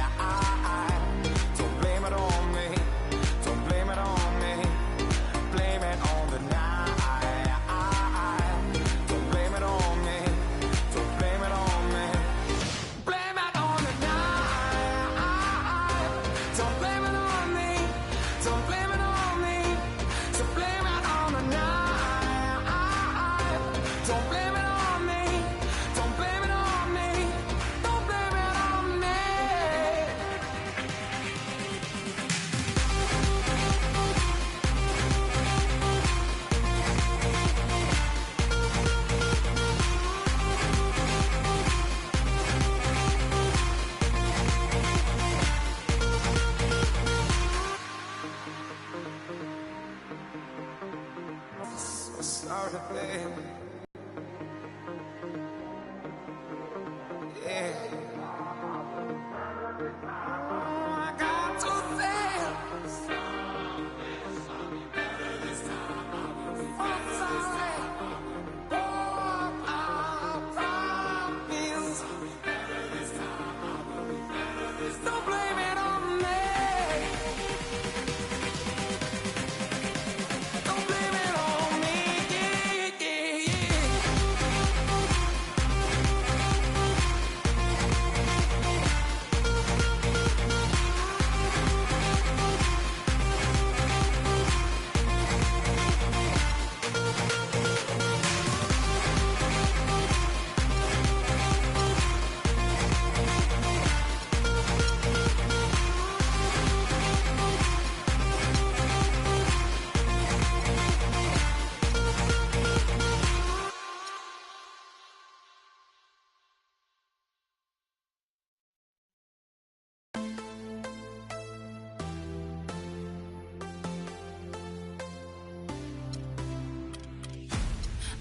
Don't blame it on me. Don't blame it on me. Blame it on the night. Don't blame it on me. Don't blame it on me. Blame it on the night. Don't blame it on me. Don't blame it on me. So blame it on the night. Don't blame it on me. Don't blame it on me. Don't blame it on me. So sorry, baby. Yeah. I got to fail. I'm sorry. Oh, I promise. Don't blame it on me. Don't blame it on me. Yeah, yeah, yeah.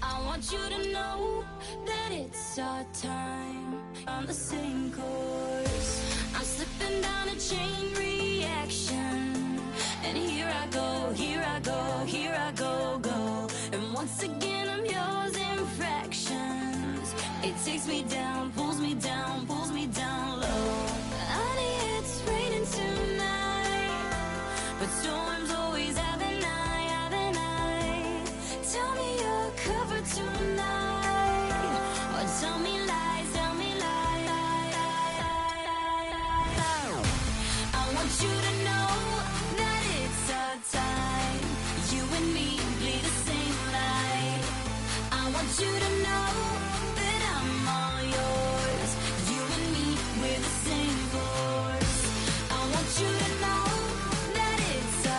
I want you to know that it's our time on the same course. I'm slipping down a chain reaction, and here I go, here I go, here I go, go. And once again I'm yours in fractions. It takes me down, pulls me down low. Honey, it's raining tonight, but storms always have an eye, have an eye. Tell me you're covered tonight, or tell me lies, tell me lies. I want you to know that it's our time. You and me bleed the same light. I want you to know that I'm all yours. You and me, we're the same force. I want you to know that it's our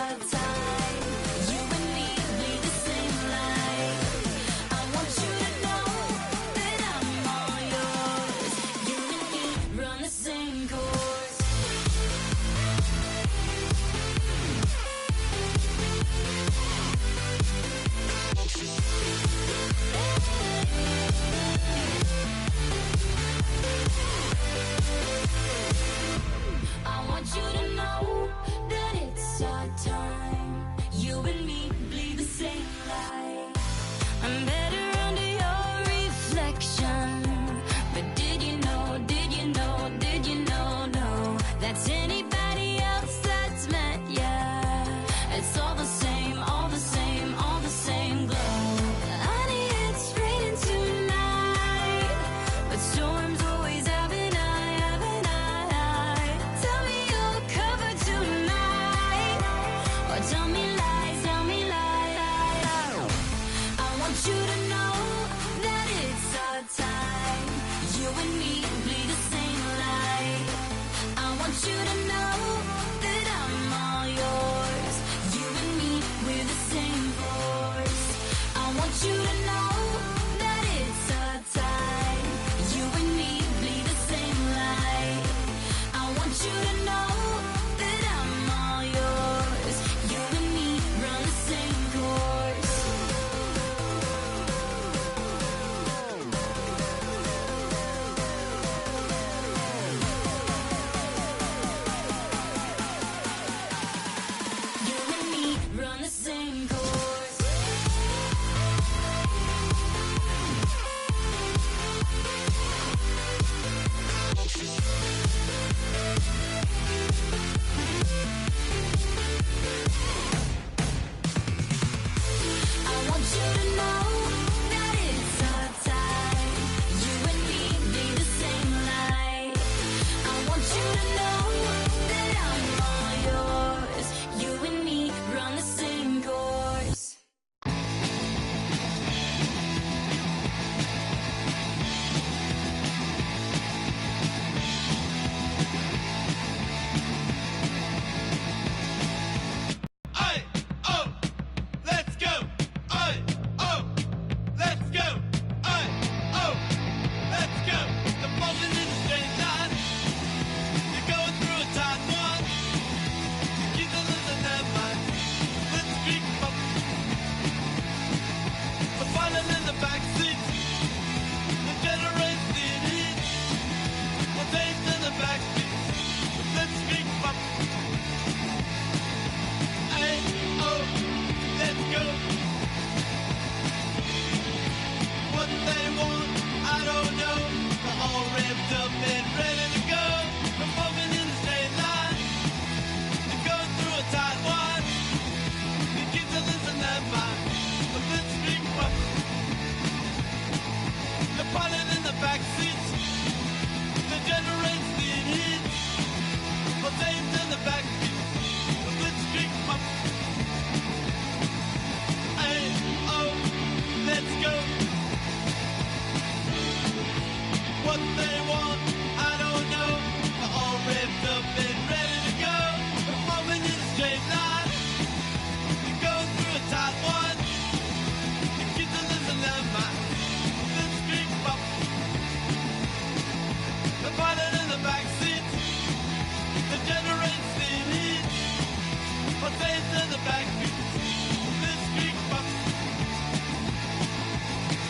to the back, you can see the street bus.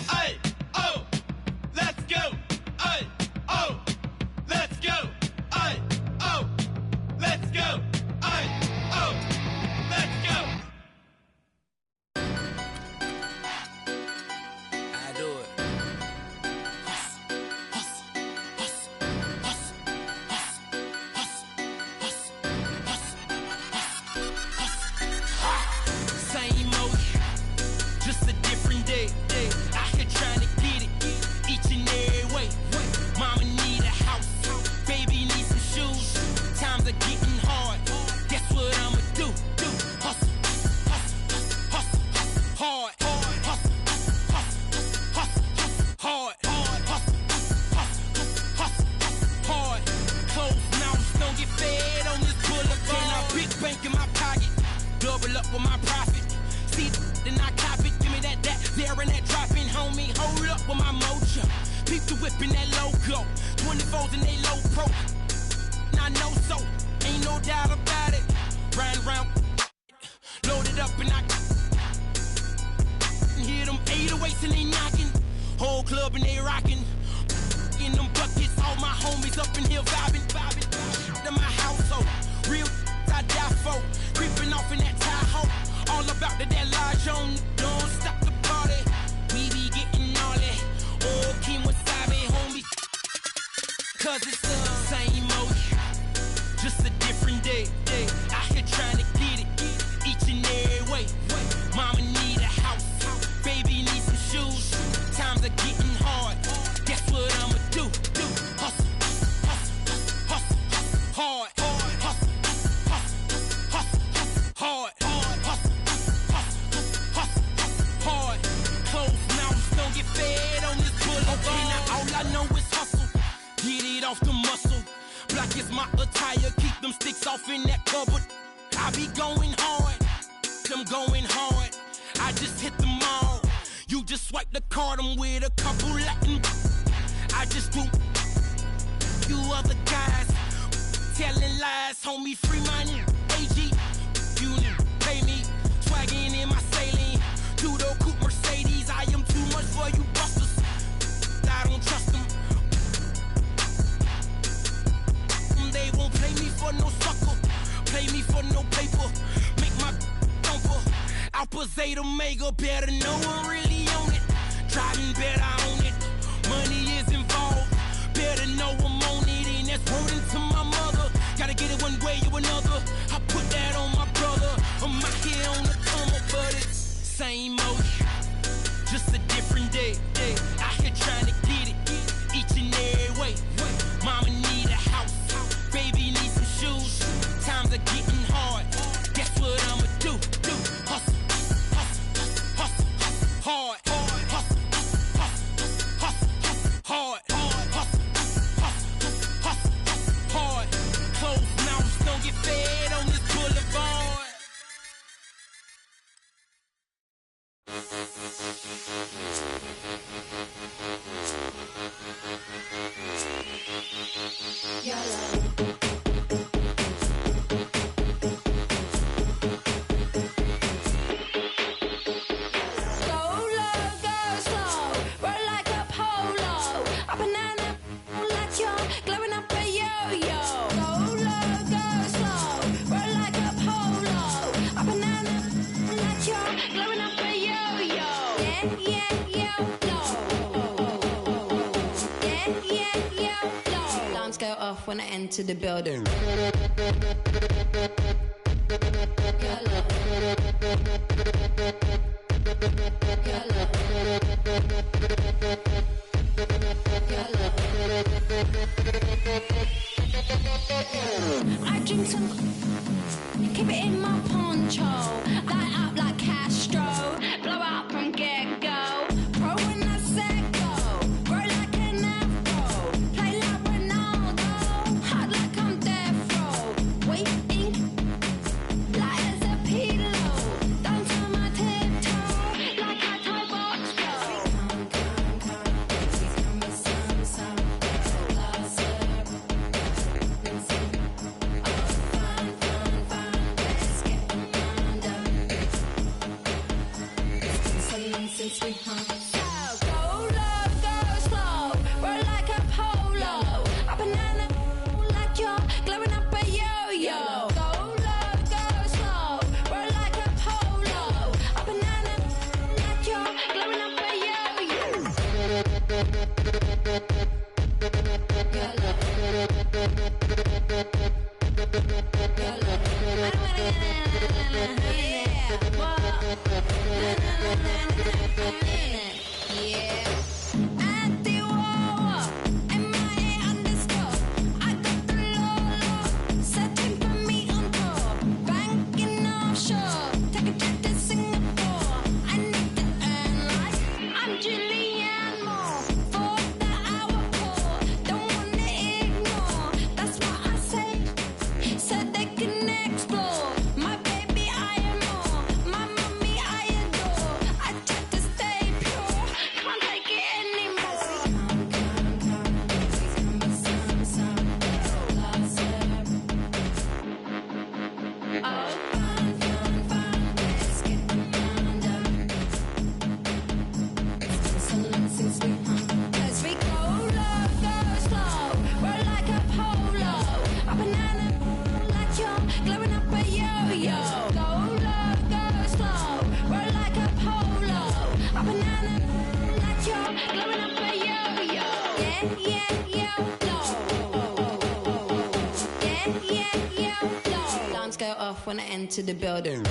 Aye, oh, let's go. Aye, oh, let's go. Aye, oh, let's go. Aye, oh, let's go. I do it. Same motion, just a different day. Out here trying to get it, each and every way. Mama need a house, baby need some shoes. Times are getting hard, guess what I'ma do? Hustle, hustle, hustle, hard. Hustle, hustle, hustle, hard. Hustle, hustle, hustle, hard. Closed mouths don't get fed on this boulevard. Now big bank in my pocket, double up with my profit. See, then I cop it, give me that, there and that dropping, homie. Hold up with my mojo. Peep the whip in that logo. 24s and they low pro. I know so, ain't no doubt about it. Riding around, loaded up and I hear them 808s and they knocking. Whole club and they rocking. In them buckets, all my homies up in here vibing. To my household, real I die for. Creeping off in that Tahoe. All about that large on. Don't stop the party. We be getting all that. Oh, Kim Wasabi, homie. Cause it's the same motion, just a different day. Out here trying to get it, each and every way. Mama need a house, baby need some shoes. Times are getting hard, guess what I'ma do? Hustle, hustle, hustle, hard. Hustle, hustle, hustle, hard. Hustle, hustle, hustle, hard. Closed mouths don't get fed on this boulevard. Okay, now all I know is hustle. Get it off the muscle. Black is my attire. Keep them sticks off in that cupboard. I be going hard. Them going hard. I just hit them all. You just swipe the card. I'm with a couple Latin. I just do. You other guys telling lies. Homie, free money. AG. You pay me. Swagging in my saline. Two-door coupe Mercedes. I am too much for you busters. I don't trust them. They won't play me for no sucker, play me for no paper. Make my thumper. Alpha Zeta Omega, better know I'm really on it. Driving better on it. Money is involved, better know I'm on it. And that's wording to my mother. Gotta get it one way or another. I put that on my brother. I'm out here on the come up, but it's same motion, just a different day. Out here trying to get it, each and every way. Mama need a house, baby need some shoes. Times are getting hard, guess what I'ma do? Hustle, hustle, hustle, hard. Hustle, hustle, hustle, hard. Hustle, hustle, hustle, hard. Closed mouths don't get fed on this boulevard. When I enter the building. I drink some, keep it in my poncho, light up like Castro, blow out from get-go, pro when I said go, roll like an afro, play like Ronaldo, hot like I'm death row, waiting, light as a pillow, down to my tiptoe, like I tie box since we hung. So go low, go slow, roll like a polo. A banana like you're glowing up a yo-yo. Go low, go slow, roll like a polo. A banana like you're glowing up a yo-yo. When I enter the building.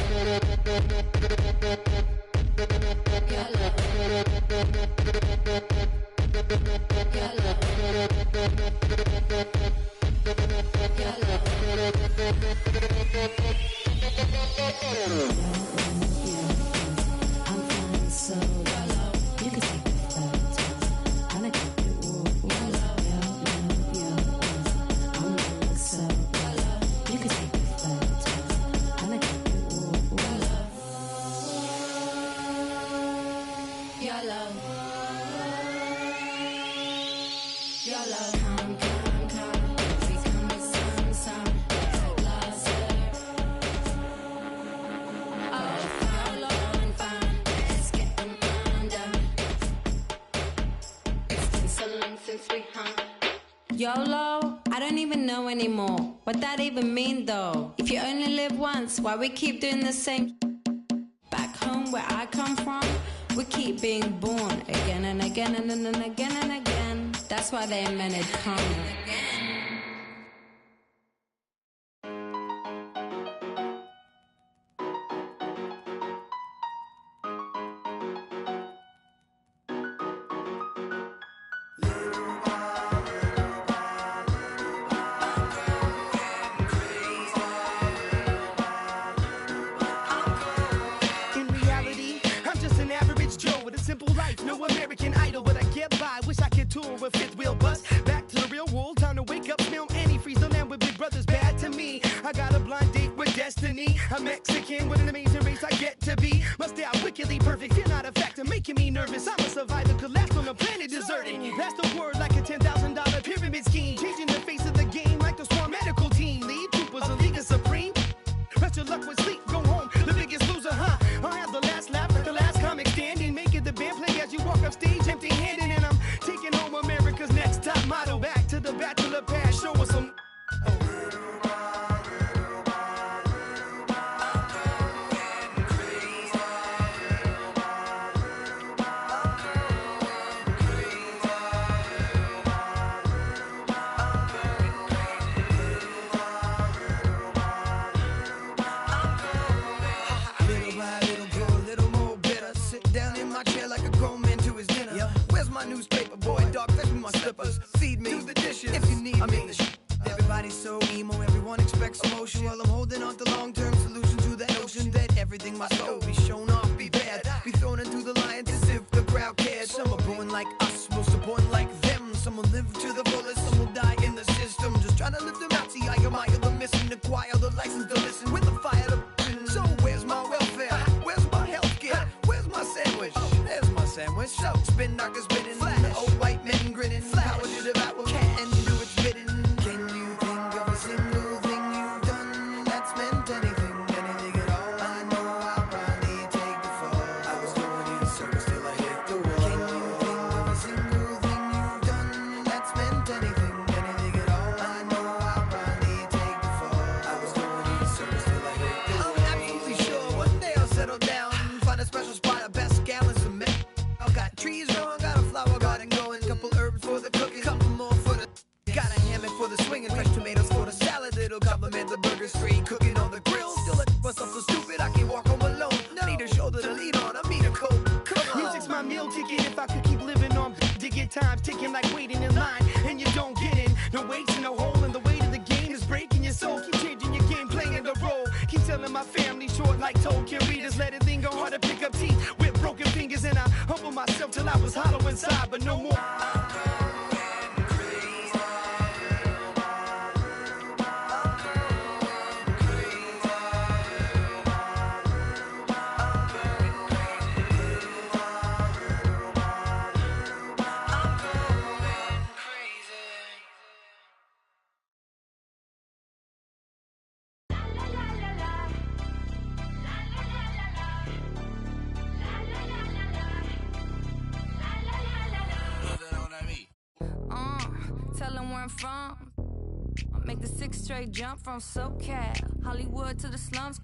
YOLO? I don't even know anymore. What that even mean though? If you only live once, why we keep doing the same? Back home where I come from, we keep being born again and again and then again and again. That's why they invented karma. With fifth wheel bus back to the real world, time to wake up, smell antifreeze. The land with big brothers bad to me. I got a blind date with destiny. A Mexican with an amazing race I get to be. Must stay out wickedly perfect. You're not a factor, making me nervous. I'm a survivor, could last on a planet deserted. That's the word, like a $10,000 pyramid scheme, changing the face of the game like the Swarm medical team. Lead troopers, a league of supreme. Rest your luck with sleep, go home. The biggest loser, huh? I'll have the last laugh at the last comic standing. Making the band play as you walk up stage empty-handed, and I'm taking home America's next top model. Back to the bachelor pad, show us some. Newspaper boy, dog, fetch me my slippers. Feed me, do the dishes if you need me. Everybody's so emo, everyone expects emotion. While I'm holding on to long-term solution to that notion that everything my soul be shown off, be bad, be thrown into the lions as if the crowd cares. Some are born like us, most are born like them. Some will live to the fullest, some will die in the system. Just trying to live them out, see I admire the mission, acquire the license to listen with the fire to. So where's my welfare? Where's my healthcare? Where's my sandwich? There's my sandwich. So spin knockers spinning. Old white men grinning. Power to devour can't do its bidding. Can you think of a single thing you've done that's meant anything, anything at all? I know I'll probably take the fall. I was going in circles till I meal ticket if I could keep living on to get times ticking like waiting in line and you don't get in. No weights and no hole in the weight of the game is breaking your soul. Keep changing your game, playing the role. Keep telling my family short like Tolkien readers. Let it linger hard to pick up teeth with broken fingers. And I humble myself till I was hollow inside, but no more. Tell them where I'm from. I make the 6 straight jump from SoCal, Hollywood to the slums.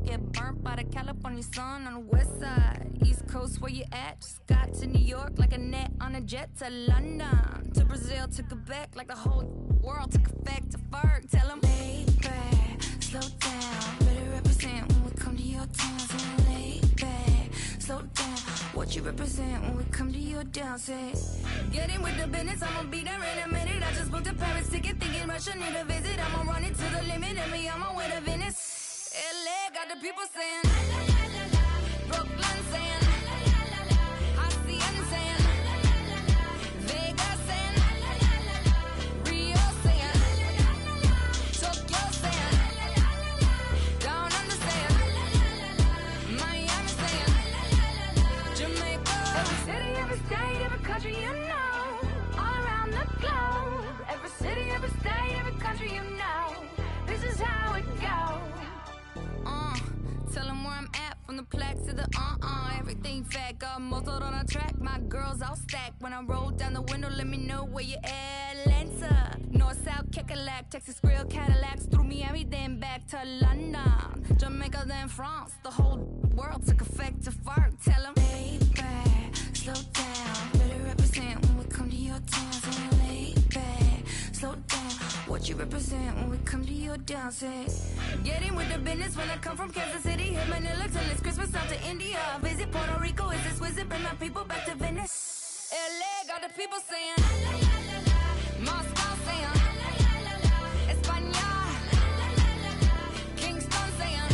Get burnt by the California sun on the west side. East Coast, where you at? Just got to New York like a net on a jet to London. To Brazil, to Quebec, like the whole world took effect to Ferg. Tell them, lay back, slow down. Better represent when we come to your town. So lay back, slow down. What you represent when we come to your town? Say, get in with the business, I'ma be there in a minute. I just booked a Paris ticket, thinking Russia need a visit. I'ma run it to the limit, and me on my way to Venice. LA got the people saying, Brooklyn saying, Hacienda saying, Vegas saying, Rio saying, Tokyo saying, Down Under saying, Miami saying, Jamaica. Every city, every state, every country you know, all around the globe. Every city, every state, every country you know, this is how it goes. Tell them where I'm at, from the plaque to the everything fat, got muzzled on a track. My girls all stacked. When I roll down the window, let me know where you at. Atlanta, North, South, Kekalak, Texas Grill, Cadillacs, through Miami, then back to London, Jamaica, then France. The whole world took effect to Ferg. Tell them, lay back, slow down. Better represent when we come to your town. So lay back, slow down. What you represent when we come to your town? Say, get in with the business when I come from Kansas City. Hit Manila till it's Christmas, out to India. Visit Puerto Rico, is this wizard? Bring my people back to Venice. LA got the people saying, Moscow saying, España, Kingston saying,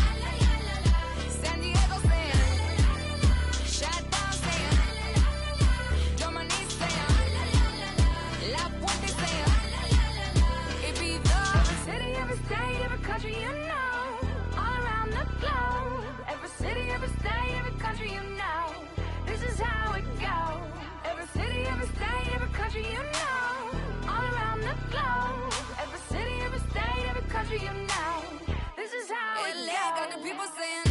San Diego saying, Chateau saying, Dominique saying, La Puente saying, Ibiza. Every city, every state, every country you know, all around the globe. Every city, every state, every country you know, this is how it goes. Every city, every state, every country you know, all around the globe. Every city, every state, every country you know, this is how it goes. LA got the people saying,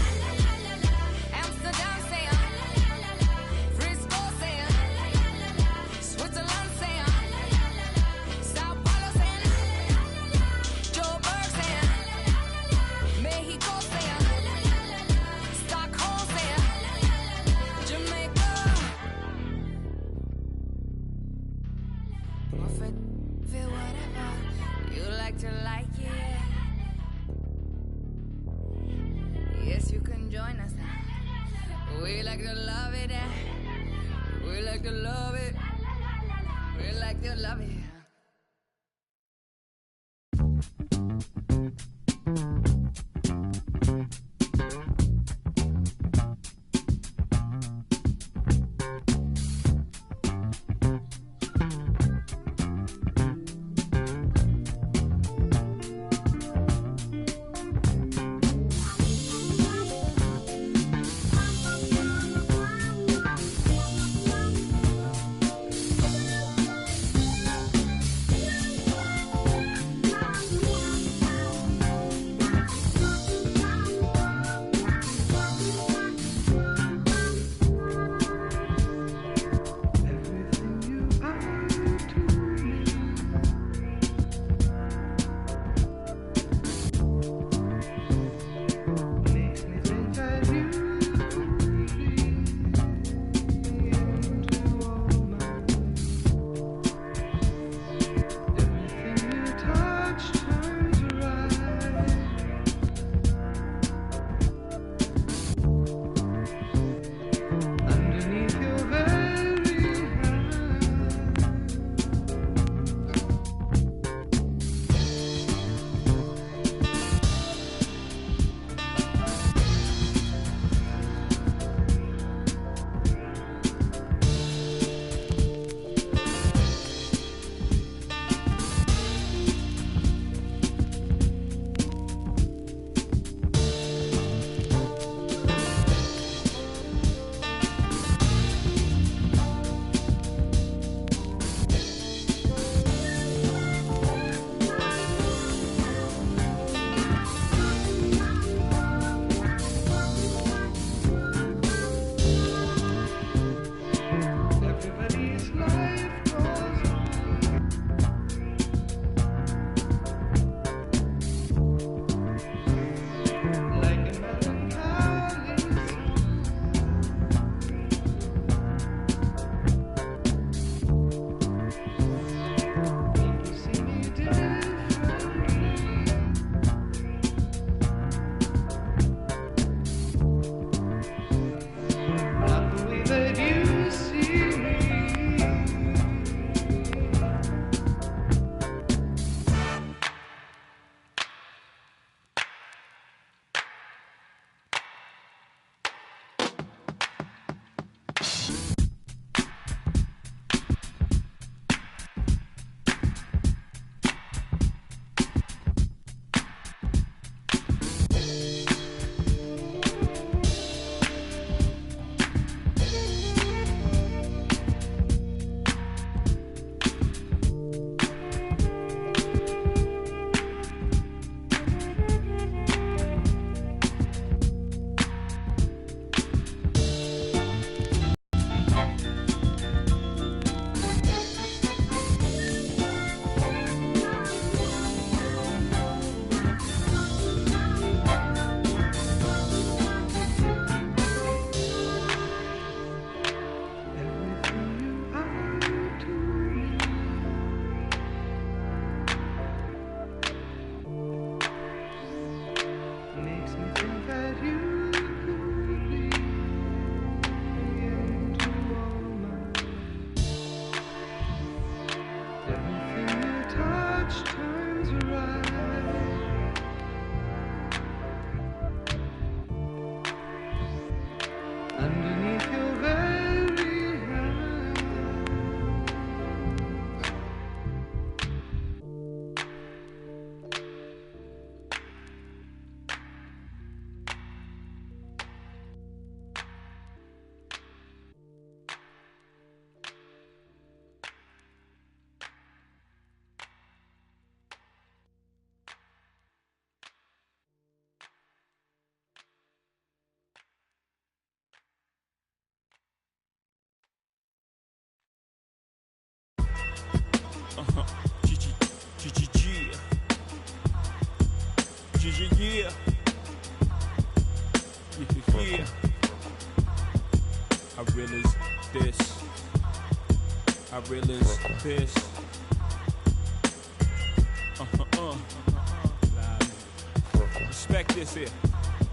Amsterdam saying, Frisco saying, Switzerland saying, Sao Paulo saying, Joburg saying, Mexico saying, Stockholm saying, Jamaica. Feel whatever you like to like it. Yes, you can join us now. We like to love it. We like to love it. We like to love it. underneath your very eyes. Yeah. I realize this. I realize this. Respect this here.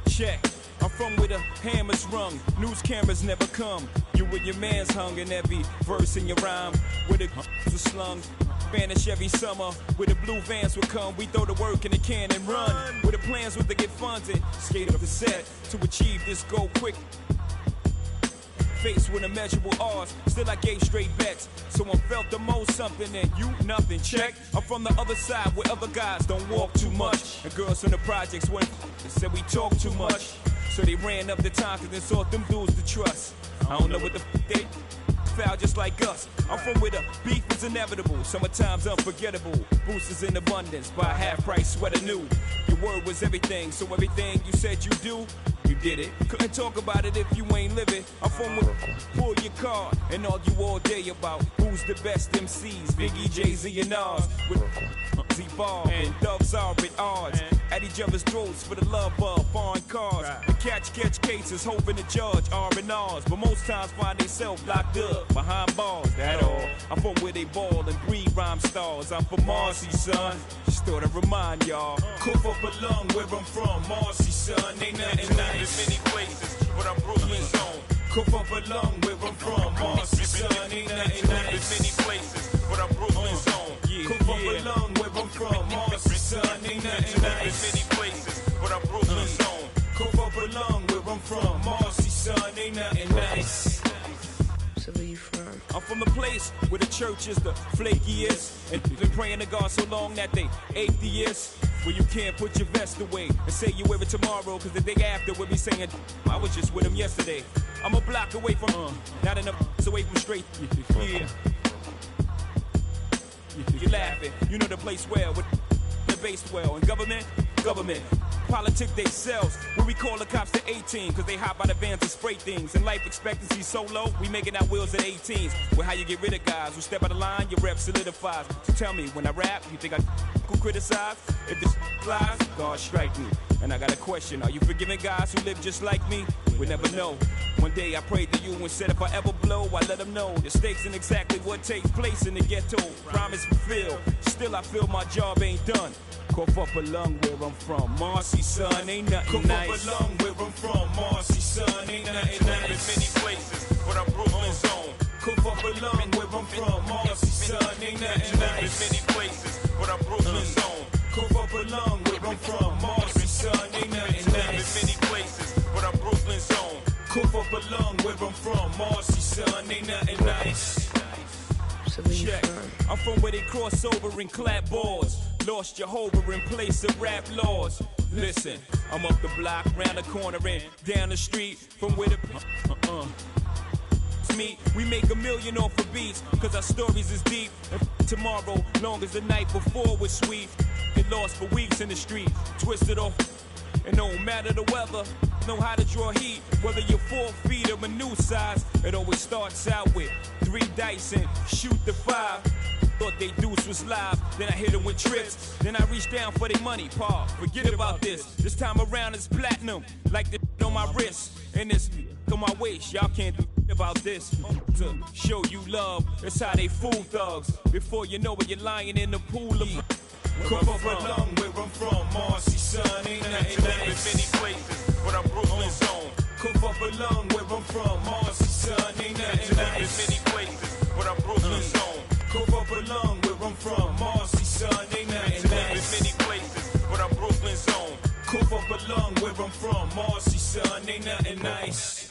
Check. I'm from where the hammer's rung, news cameras never come. You and your man's hung in every verse in your rhyme. Where the was slung, vanish every summer. Where the blue vans would come, we throw the work in the can and run. Where the plans was to get funded, skate up the set to achieve this goal quick. Faced with immeasurable odds, still I gave straight bets. Someone felt the most something and you nothing. Check. I'm from the other side where other guys don't walk too much. And girls from the projects went and said we talk too much. So they ran up the time cause they thought them dudes to trust. I don't know what the they foul just like us. I'm from where the beef is inevitable, summertime's unforgettable. Boosters in abundance, buy a half price sweater new. Your word was everything, so everything you said you do, you did it. Couldn't talk about it if you ain't living. I'm from where pull your card and argue all day about who's the best MCs, Biggie, Jay-Z and Nas. With Z-Bar and Thugs are at odds. At each other's throats for the love of foreign cars. And catch cases, hoping the judge R&Rs. But most times find themselves locked up behind bars, that all. I'm from where they ball and breed rhyme stars. I'm from Marcy, son. Just thought I'd remind y'all. Cough up a lung where I'm from, Marcy, son. Ain't nothing nice in many places, but I'm Brooklyn's own. Cough up a lung where I'm from, Marcy, son. Ain't nothing nice in many places, but I'm Brooklyn's own. Cough up a lung where I'm from, Marcy, son. Ain't nothing nice in many places, but I'm Brooklyn's own. Cough up a lung where I'm from, Marcy, son. Ain't nothing nice. So where you from? I'm from the place where the church is the flakiest. And been praying to God so long that they atheists. Where you can't put your vest away and say you wear it tomorrow, cause the day after we'll be saying, I was just with him yesterday. I'm a block away from, not enough away from straight, yeah. You're laughing, you know the place well, with the base well. And government, politic they sells. Where we call the cops to 18, cause they hop out of vans and spray things. And life expectancy so low, we making our wheels at 18s. Well, how you get rid of guys who step out of line, your rep solidifies. So tell me, when I rap, you think I could criticize? If this flies, God strike me. And I got a question, are you forgiving guys who live just like me? We never know. One day I prayed to you and said if I ever blow, I let them know the stakes ain't exactly what takes place in the ghetto. Promise fulfilled, still I feel my job ain't done. Cough up a lung where I'm from, Marcy, son, ain't nothing nice. Cough up a lung where I'm from, Marcy, son, ain't nothing nice. In many places, but I'm Brooklyn's own. Cough up a lung where I'm from, Marcy, son, ain't nothing nice. In many places, but I'm Brooklyn's own. Cough up a lung where I'm from, Marcy, son, ain't nothing nice. In many places, but I'm Brooklyn's own. Cough up a lung where I'm from, Marcy, son, ain't nothing nice. So where you from? I'm from where they cross over and clap boards. Lost Jehovah in place of rap laws. Listen, I'm up the block, round the corner and down the street. From where the me, we make $1 million off of beats, cause our stories is deep. And tomorrow, long as the night before was sweet. Get lost for weeks in the street, twisted off. And no matter the weather, know how to draw heat. Whether you're 4 feet or a new size, it always starts out with 3 dice and shoot the 5. Thought they deuce was live, then I hit them with trips. Then I reach down for their money, Paul, forget about this. This time around it's platinum, like the on my wrist. And this on my waist, y'all can't do about this. To show you love, that's how they fool thugs. Before you know it, you're lying in the pool of Cough up a lung where I'm from, Marcy, son, ain't nothing nice. In many places, but I'm Brooklyn's own. Cough up a lung where I'm from, Marcy, son, ain't nothing nice. In many places, but I'm Brooklyn's own. Cough up a lung where I'm from, Marcy, son, ain't nothing nice. In many places, but I'm Brooklyn's own. Cough up a lung where I'm from, Marcy, son, ain't nothing nice.